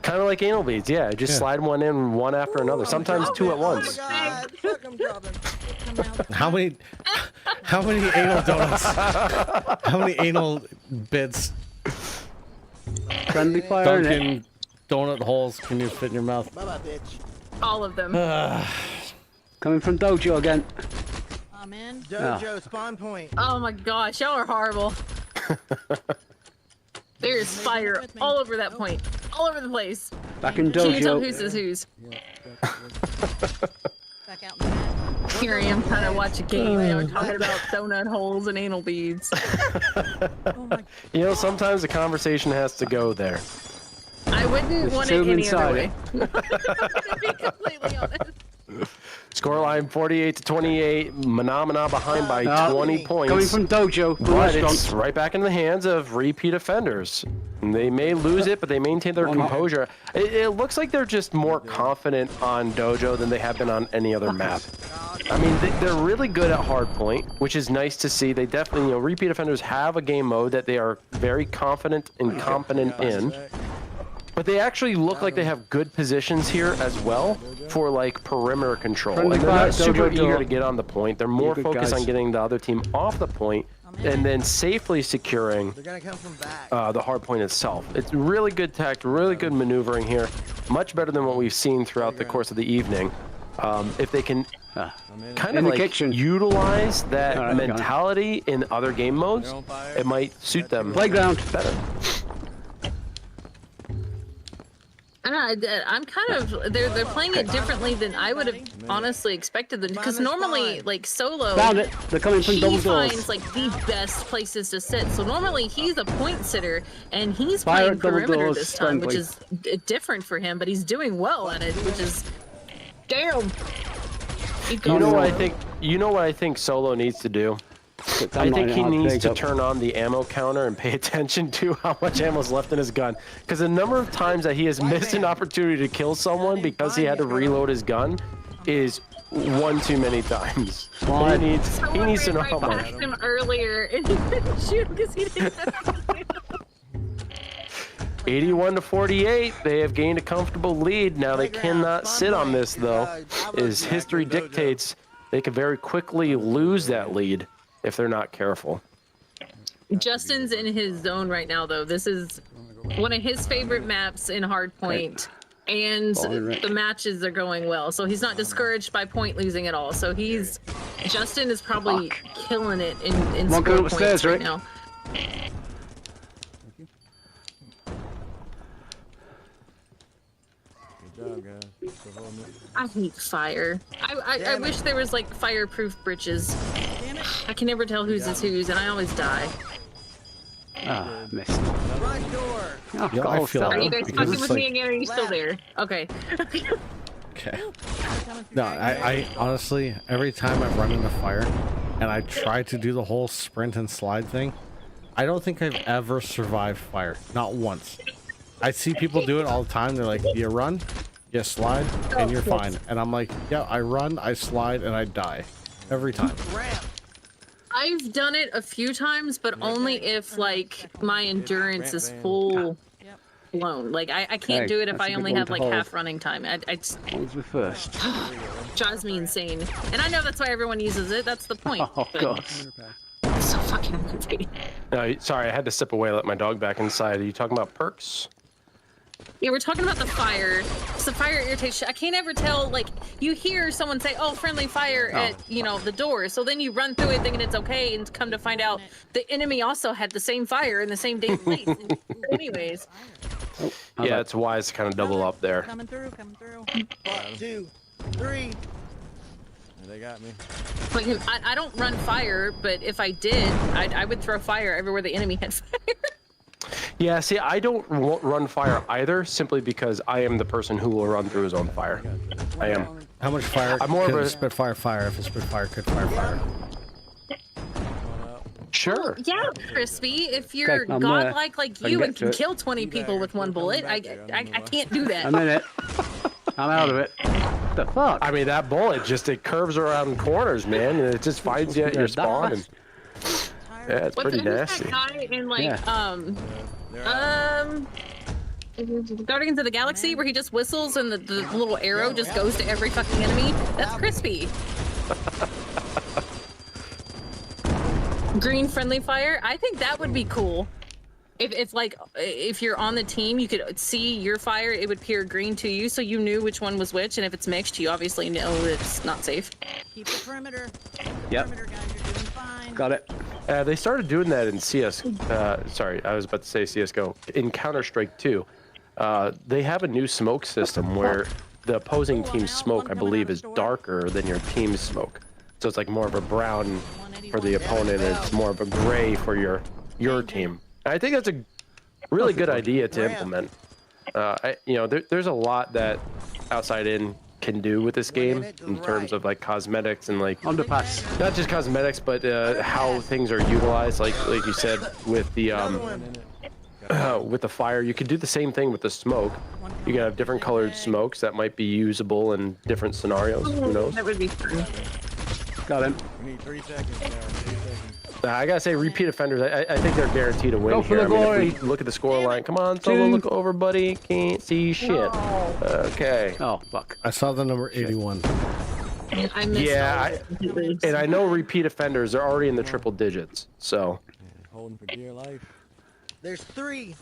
kind of like anal beads, yeah. Just slide one in one after another. Sometimes two at once. How many anal donuts? How many anal bits? Friendly fire. Dunkin' donut holes can you fit in your mouth? Bye-bye, bitch. All of them. Coming from Dojo again. I'm in. Dojo spawn point. Oh my gosh, y'all are horrible. There's fire all over that point, all over the place. Back in Can you tell Dojo. whose is whose? Back out in the Here I am trying to watch a game and we're talking about donut holes and anal beads. You know, sometimes the conversation has to go there. I wouldn't want it any other way. To be completely honest. Scoreline 48 to 28. Mahna behind by 20 points. Coming from Dojo. But it's right back in the hands of repeat offenders. And they may lose it, but they maintain their composure. It looks like they're just more confident on Dojo than they have been on any other map. I mean, they're really good at hardpoint, which is nice to see. They definitely, you know, repeat offenders have a game mode that they are very confident and competent in. But they actually look like they have good positions here as well for like perimeter control. And they're not super eager to get on the point. They're more focused on getting the other team off the point and then safely securing the hard point itself. It's really good tact, really good maneuvering here. Much better than what we've seen throughout the course of the evening. If they can kind of like utilize that mentality in other game modes, it might suit them better. I'm kind of they're playing it differently than I would have honestly expected them, because normally like solo Found it. They're coming from double he doors. finds like the best places to sit. So normally he's a point sitter and he's Fire playing double perimeter doors this time, which friendly. is different for him, but he's doing well at it, which is damn. You know what I think Solo needs to do? I think he needs to turn on the ammo counter and pay attention to how much ammo is left in his gun. Because the number of times that he has missed an opportunity to kill someone because he had to reload his gun is one too many times. He needs to know how much. Him earlier and he couldn't shoot because he didn't have 81 to 48. They have gained a comfortable lead. Now they cannot sit on this though. As history dictates, they could very quickly lose that lead if they're not careful. Justin's in his zone right now, though. This is one of his favorite maps in Hardpoint, and the matches are going well. So he's not discouraged by point losing at all. So Justin is probably killing it in score points right now. I hate fire. I wish there was like fireproof bridges. I can never tell whose is whose, and I always die. Ah, missed. Front door. Oh, Yeah, I feel Are you that guys because fucking it's with like, me again? Or are you still there? Okay. okay. No, I honestly, every time I've run into fire and I try to do the whole sprint and slide thing, I don't think I've ever survived fire. Not once. I see people do it all the time. They're like, you run, You slide and you're fine. And I'm like, yeah, I run, I slide, and I die every time. I've done it a few times, but only if like my endurance is full blown. Like I can't Okay, do it if that's a I good only one have to like hold. half running time. I just What was the first? drives me insane. And I know that's why everyone uses it. That's the point. Oh, but God. it's so fucking irritating. No, sorry, I had to step away, let my dog back inside. Are you talking about perks? Yeah, we're talking about the fire. It's the fire irritation. I can't ever tell, like, you hear someone say, oh, friendly fire at, you know, the door. So then you run through it thinking it's okay, and come to find out the enemy also had the same fire in the same day place. Anyways. Yeah, it's wise to kind of double up there. Coming through, coming through. 1, 2, 3. They got me. Like, I don't run fire, but if I did, I would throw fire everywhere the enemy had fire. Yeah, see, I don't run fire either, simply because I am the person who will run through his own fire. I am. How much fire I'm more of could a- a Spitfire fire if a Spitfire could fire? Sure. Yeah, Crispy, if you're I'm godlike like I can you get and to can it. kill 20 people with one bullet, I can't do that. I'm in it. I'm out of it. What the fuck? I mean, that bullet it curves around corners, man, and it just finds you at your spawn. And, yeah, it's pretty Who's nasty. that guy in like Yeah. Guardians of the Galaxy where he just whistles and the little arrow just goes to every fucking enemy? That's Crispy. Green friendly fire? I think that would be cool. If like if you're on the team, you could see your fire, it would appear green to you, so you knew which one was which, and if it's mixed, you obviously know it's not safe. Keep the perimeter. Yep. Perimeter, guys, you're doing fine. Got it. They started doing that in CS. Sorry, I was about to say CS:GO. In Counter-Strike 2, they have a new smoke system where the opposing team's smoke, I believe, is darker than your team's smoke. So it's like more of a brown for the opponent, and it's more of a gray for your team. I think that's a really good idea to implement. There's a lot that OutsideIn can do with this game in terms of like cosmetics and like Underpass. not just cosmetics, but how things are utilized. Like you said with the fire, you could do the same thing with the smoke. You can have different colored smokes that might be usable in different scenarios. Who knows? That would be fun. Got him. We need 3 seconds, Darren. 3 seconds. I gotta say, repeat offenders. I think they're guaranteed to win Go for here. the glory. If we look at the score line, come on, Solo, look over, buddy. Can't see shit. Okay. Oh, fuck. I saw the number 81. I missed all of it completely. And I know repeat offenders are already in the triple digits. So Holding for dear life. There's 3.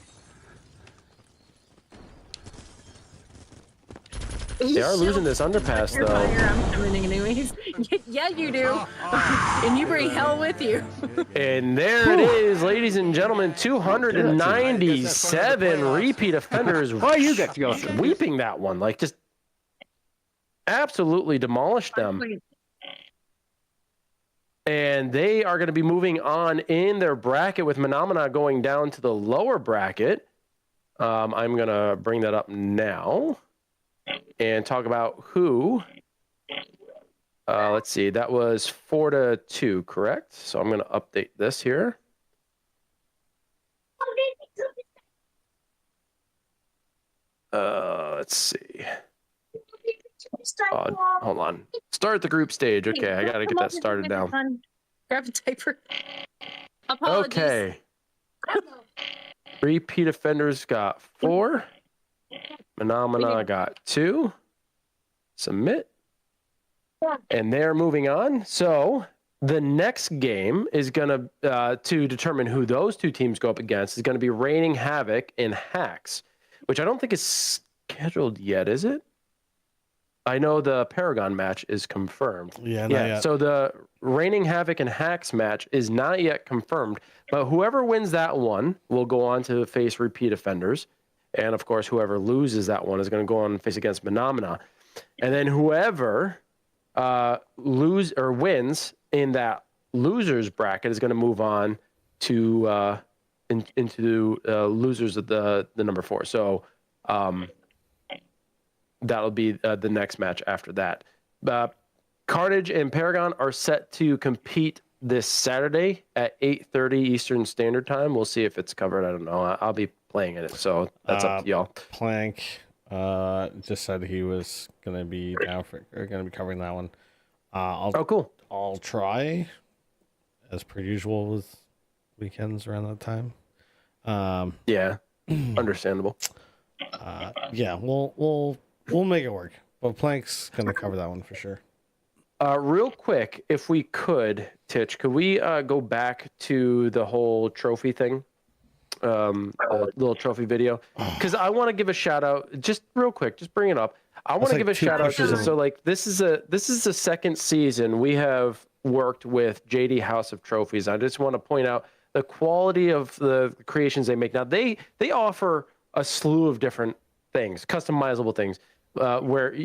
they are losing this underpass, Your though. fire, I'm coming anyways. Yeah, you do. And you bring hell with you. And there it is, ladies and gentlemen, 297 repeat offenders. Why you get to go? Sweeping that one, like just absolutely demolished them. And they are going to be moving on in their bracket with Mahna going down to the lower bracket. I'm going to bring that up now and talk about who. Let's see, that was 4-2, correct? So I'm going to update this here. Let's see. Hold on. Start the group stage. Okay, I got to get that started now. Grab a diaper. Apologies. Okay. Repeat offenders got 4. Mahna got 2. Submit. And they're moving on. So the next game is going to determine who those two teams go up against is going to be Raining Havoc and Hacks, which I don't think is scheduled yet, is it? I know the Paragon match is confirmed. Yeah, not yet. So the Raining Havoc and Hacks match is not yet confirmed, but whoever wins that one will go on to face repeat offenders. And of course, whoever loses that one is going to go on and face against Mahna. And then whoever wins in that losers bracket is going to move on to into losers of the number 4. So that'll be the next match after that. Carnage and Paragon are set to compete this Saturday at 8:30 Eastern Standard Time. We'll see if it's covered. I don't know. I'll be playing in it, so that's up to y'all. Plank, Just said he was gonna be down for or gonna be covering that one. Oh, cool. I'll try, as per usual with weekends around that time. Yeah, understandable. Yeah, we'll make it work. But Plank's gonna cover that one for sure. Real quick, if we could, Titch, could we go back to the whole trophy thing? The little trophy video, because I want to give a shout out, just real quick, just bring it up. I want to give a shout out to this. So like this is the second season we have worked with JD House of Trophies. I just want to point out the quality of the creations they make. Now they offer a slew of different things, customizable things, where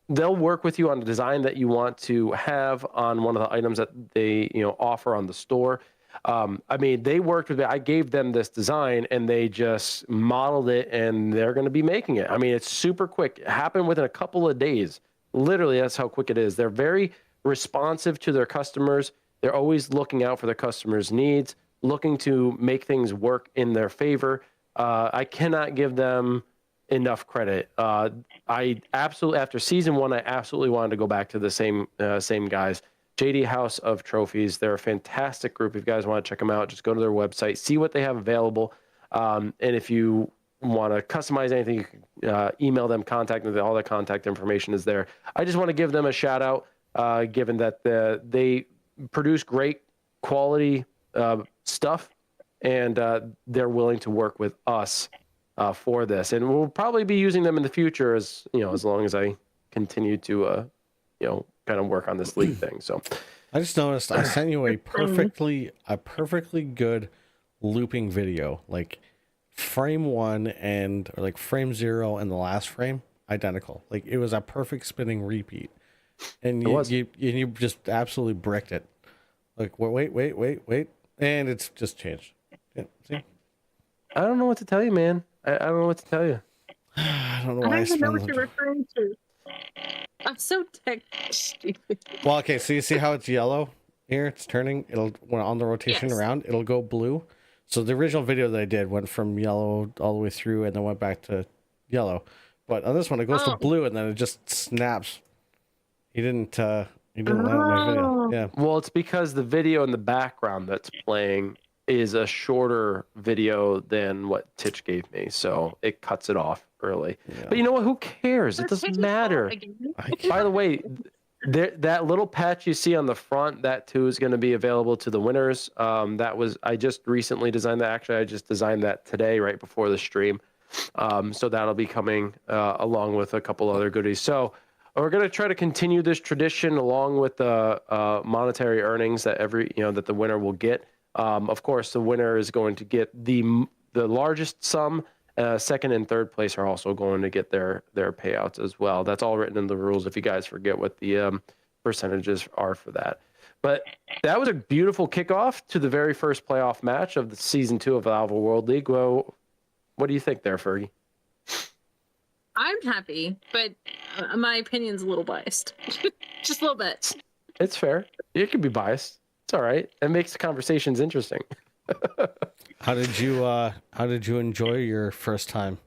they'll work with you on a design that you want to have on one of the items that they offer on the store. I mean, they worked with me. I gave them this design and they just modeled it and they're going to be making it. I mean, it's super quick. It happened within a couple of days. Literally, that's how quick it is. They're very responsive to their customers. They're always looking out for their customers' needs, looking to make things work in their favor. I cannot give them enough credit. I absolutely, after season 1, I absolutely wanted to go back to the same guys. JD House of Trophies. They're a fantastic group. If you guys want to check them out, just go to their website, see what they have available. And if you want to customize anything, you can email them, contact them. All the contact information is there. I just want to give them a shout out, given that they produce great quality stuff, and they're willing to work with us for this. And we'll probably be using them in the future, as long as I continue to kind of work on this league thing. So I just noticed I sent you a perfectly good looping video, like frame 1 or like frame 0 and the last frame identical. Like it was a perfect spinning repeat, and you just absolutely bricked it. Like wait, and it's just changed. Yeah, see? I don't know what to tell you, man. I don't know what to tell you. I don't know why I don't even know what spun you're referring to. I'm so tech stupid. Well, okay, so you see how it's yellow here? It's turning. When on the rotation around, it'll go blue. So the original video that I did went from yellow all the way through and then went back to yellow. But on this one, it goes to blue and then it just snaps. He didn't land on my video. Yeah. Well, it's because the video in the background that's playing is a shorter video than what Titch gave me, so it cuts it off early. Yeah. But you know what? Who cares? It doesn't matter. By the way, that little patch you see on the front, that too is going to be available to the winners. I just recently designed that. Actually, I just designed that today, right before the stream. So that'll be coming along with a couple other goodies. So we're going to try to continue this tradition along with the monetary earnings that that the winner will get. Of course, the winner is going to get the largest sum. Second and third place are also going to get their payouts as well. That's all written in the rules if you guys forget what the percentages are for that. But that was a beautiful kickoff to the very first playoff match of the season 2 of the Alvo World League. Well, what do you think there, Fergie? I'm happy, but my opinion's a little biased. Just a little bit. It's fair. You can be biased. It's all right. It makes the conversations interesting. How did you enjoy your first time?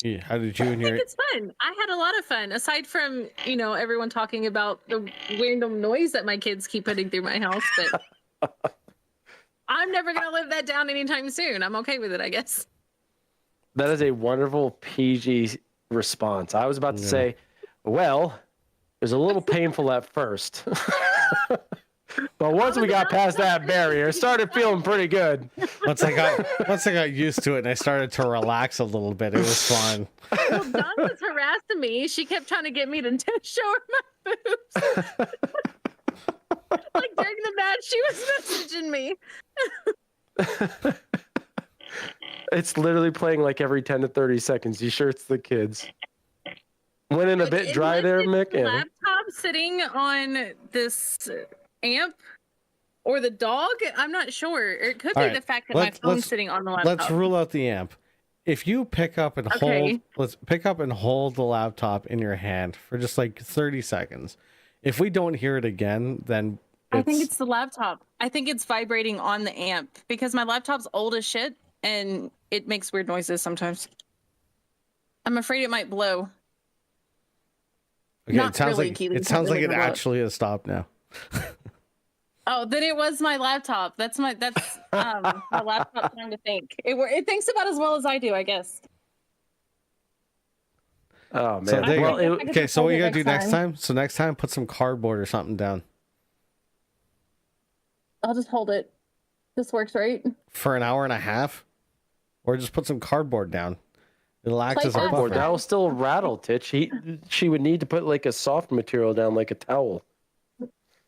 Yeah, how did you and your... I think it's fun. I had a lot of fun. Aside from, everyone talking about the random noise that my kids keep putting through my house, but I'm never going to live that down anytime soon. I'm okay with it, I guess. That is a wonderful PG response. I was about to say, well, it was a little painful at first. But once we got past that barrier, it started feeling pretty good. Once I got used to it and I started to relax a little bit, it was fun. Well, Dawn was harassing me. She kept trying to get me to show her my boobs. Like during the match, she was messaging me. It's literally playing like every 10 to 30 seconds. You sure it's the kids? Went in a bit dry there, Mick. The laptop sitting on this amp or the dog, I'm not sure. It could be the fact that my phone's sitting on the laptop. Let's rule out the amp. If you pick up and hold the laptop in your hand for just like 30 seconds. If we don't hear it again, then I think it's the laptop. I think it's vibrating on the amp because my laptop's old as shit and it makes weird noises sometimes. I'm afraid it might blow. Okay, Not it sounds really, like Keely, it it's sounds not like really it gonna blow. actually has stopped now. Oh, then it was my laptop. That's my laptop trying to think. It thinks about as well as I do, I guess. Oh So man. there you Well, go. it- Okay, so what you gotta do next next time? So next time, put some cardboard or something down I'll just hold it. This works, right? for an hour and a half, or just put some cardboard down. It'll act Play as a fast, buffer. guys. That'll still rattle, Titch. She would need to put like a soft material down, like a towel.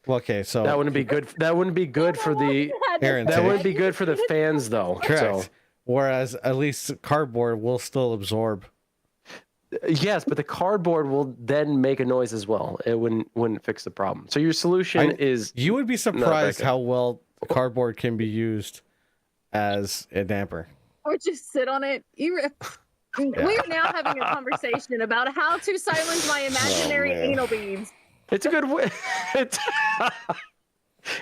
Well, okay, so That wouldn't be good. That wouldn't be good for the. Aaron, That take- wouldn't be good for the fans, though. correct. So, Whereas at least cardboard will still absorb. yes, but the cardboard will then make a noise as well. It wouldn't fix the problem. So your solution is You would be surprised good. how well cardboard can be used as a damper. Or just sit on it. We are now having a conversation about how to silence my imaginary man. anal beads. it's a good way. It's,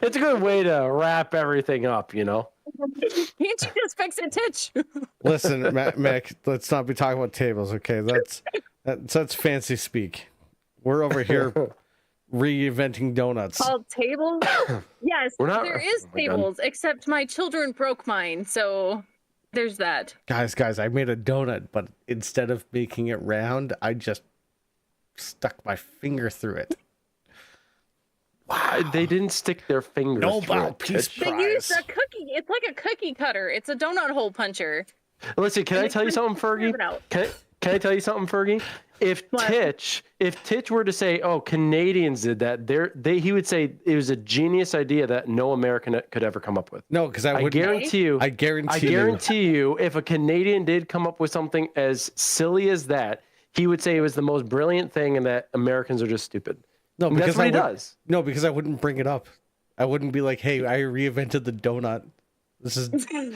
it's a good way to wrap everything up. You know. Can't you just fix it, Titch? Listen, Mick, let's not be talking about tables, okay? That's fancy speak. We're over here reinventing donuts. Called tables? Yes, We're not- there is oh my God. tables, except my children broke mine, so there's that. Guys, I made a donut, but instead of making it round, I just stuck my finger through it. They didn't stick their fingers. No, through wow, it, peace Titch. They used Prize. a cookie. It's like a cookie cutter. It's a donut hole puncher. Listen, can I tell you something, Fergie? It out. Can I tell you something, Fergie? If What? Titch were to say, "Oh, Canadians did that," he would say it was a genius idea that no American could ever come up with. No, because I I would guarantee you. I guarantee you. guarantee you, if a Canadian did come up with something as silly as that, he would say it was the most brilliant thing, and that Americans are just stupid. No, And because that's what he would- does. No, because I wouldn't bring it up. I wouldn't be like, "Hey, I reinvented the donut." This is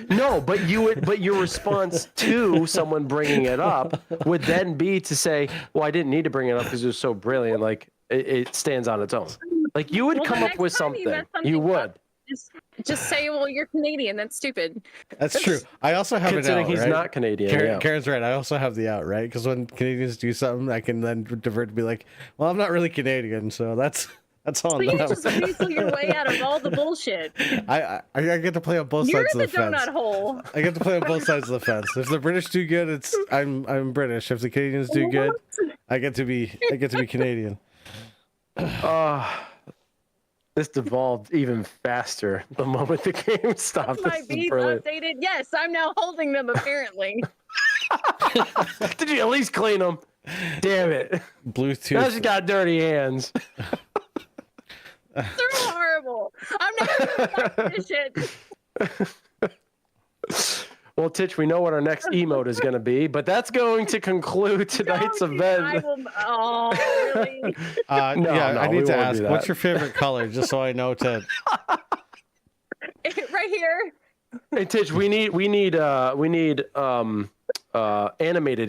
No, but you would. But your response to someone bringing it up would then be to say, "Well, I didn't need to bring it up because it was so brilliant. Like it stands on its own." Like you would Well, the come up next with time you something. mess something You would. up, just say, "Well, you're Canadian. That's stupid." that's true. I also have it Considering out, he's right? not Canadian. yeah. Karen's right. I also have the out, right? Because when Canadians do something, I can then divert to be like, "Well, I'm not really Canadian, so that's on So you them." just weasel your way out of all the bullshit. I get to play on both You're sides of the the fence. donut hole. I get to play on both sides of the fence. If the British do good, I'm British. If the Canadians do good, I get to be Canadian. This devolved even faster the moment the game stopped. My This is beads brilliant. updated. Yes, I'm now holding them. Apparently, Did you at least clean them? Damn it! Now Bluetooth. she's got dirty hands. they're horrible. I'm never gonna watch this shit. Well, Titch, we know what our next emote is going to be, but that's going to conclude tonight's Don't you- I event. will, oh, really? Yeah, No, I we need to won't ask, do what's that. your favorite color, just so I know to. Right here. Hey, Titch, we need animated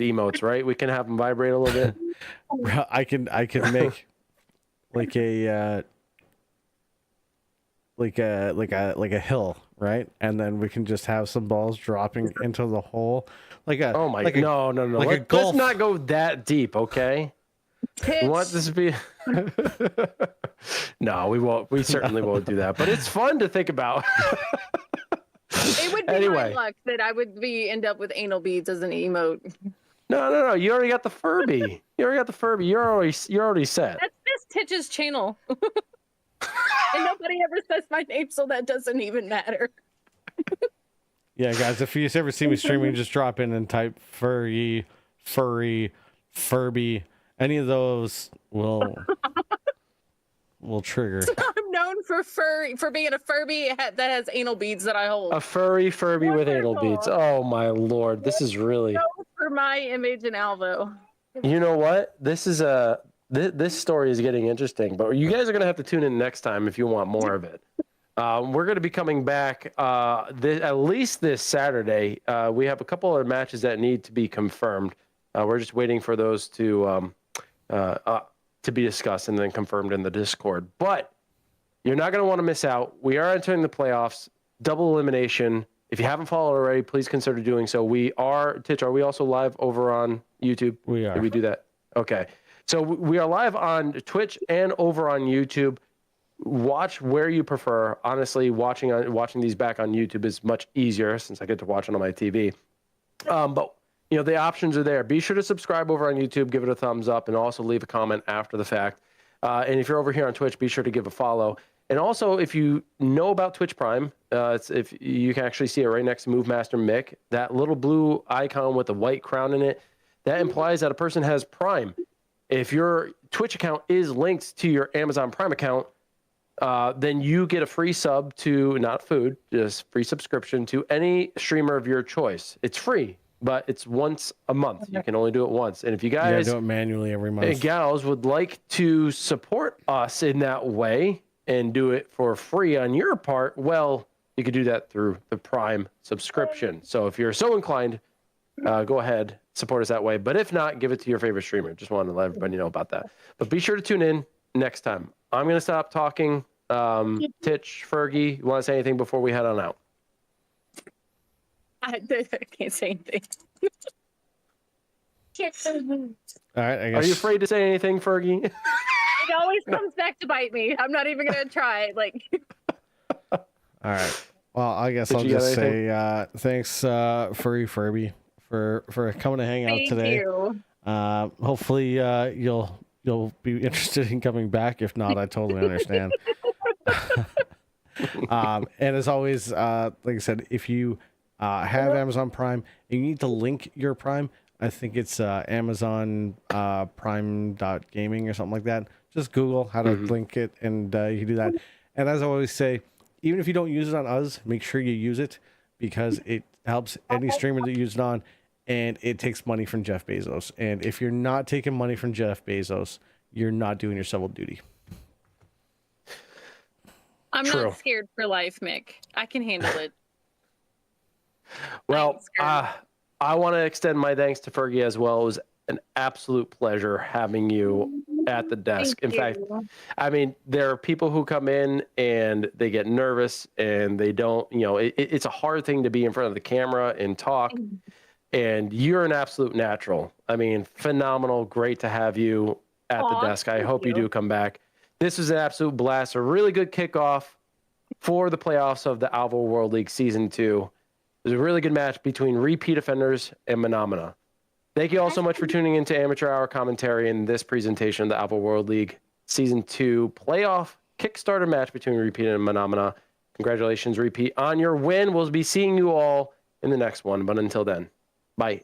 emotes, right? We can have them vibrate a little bit. I can make like a hill, right? And then we can just have some balls dropping into the hole, like a. Oh my! like No. like a Let's golf. not go that deep, okay? We want this to be. No, we won't. We certainly won't do that. But it's fun to think about. It would be Anyway. my luck that I would end up with anal beads as an emote. No. You already got the Furby. You're already set. That's this Titch's channel. And nobody ever says my name, so that doesn't even matter. Yeah, guys, if you ever see me streaming, just drop in and type furry, Furby. Any of those will trigger. I'm known for being a Furby that has anal beads that I hold. A furry Furby with anal Wonderful. beads. Oh my lord, this is really. Known for my image in Alvo. You know what? This story is getting interesting, but you guys are gonna have to tune in next time if you want more of it. We're gonna be coming back at least this Saturday. We have a couple of matches that need to be confirmed. We're just waiting for those to be discussed and then confirmed in the Discord. But you're not gonna want to miss out. We are entering the playoffs, double elimination. If you haven't followed already, please consider doing so. Titch, are we also live over on YouTube? We are. Did we do that? Okay. So we are live on Twitch and over on YouTube. Watch where you prefer. Honestly, watching these back on YouTube is much easier since I get to watch it on my TV. But the options are there. Be sure to subscribe over on YouTube, give it a thumbs up, and also leave a comment after the fact. And if you're over here on Twitch, be sure to give a follow. And also, if you know about Twitch Prime, if you can actually see it right next to Move Master Mick, that little blue icon with the white crown in it, that implies that a person has Prime. If your Twitch account is linked to your Amazon Prime account, then you get a free sub to, not food, just free subscription to any streamer of your choice. It's free, but it's once a month. You can only do it once. And if you guys do it manually every month, and gals would like to support us in that way and do it for free on your part, well, you could do that through the Prime subscription. So if you're so inclined, go ahead, support us that way. But if not, give it to your favorite streamer. Just wanted to let everybody know about that. But be sure to tune in next time. I'm going to stop talking. Titch, Fergie, you want to say anything before we head on out? I can't say anything. all right. I guess. Are you afraid to say anything, Fergie? It always comes back to bite me. I'm not even gonna try. All right. Well, I guess Did I'll you got just say thanks, Furby, for coming to hang out Thank today. you. Hopefully, you'll be interested in coming back. If not, I totally understand. And as always, like I said, if you have Amazon Prime and you need to link your Prime, I think it's Amazon Prime.gaming or something like that. Just Google how to link it, and you can do that. And as I always say, even if you don't use it on us, make sure you use it, because it helps any streamer that you use it on, and it takes money from Jeff Bezos. And if you're not taking money from Jeff Bezos, you're not doing yourself a duty. I'm True. not scared for life, Mick. I can handle it. Well, I want to extend my thanks to Fergie as well. It was an absolute pleasure having you at the desk. In fact, I mean, there are people who come in and they get nervous and they don't, it's a hard thing to be in front of the camera and talk. And you're an absolute natural. I mean, phenomenal. Great to have you at the desk. I hope you do come back. This was an absolute blast. A really good kickoff for the playoffs of the Alvo World League Season 2. It was a really good match between repeat offenders and Mahna. Thank you all so much for tuning into Amateur Hour Commentary in this presentation of the Alvo World League Season 2 playoff Kickstarter match between Repeat and Mahna. Congratulations, Repeat, on your win. We'll be seeing you all in the next one. But until then, bye.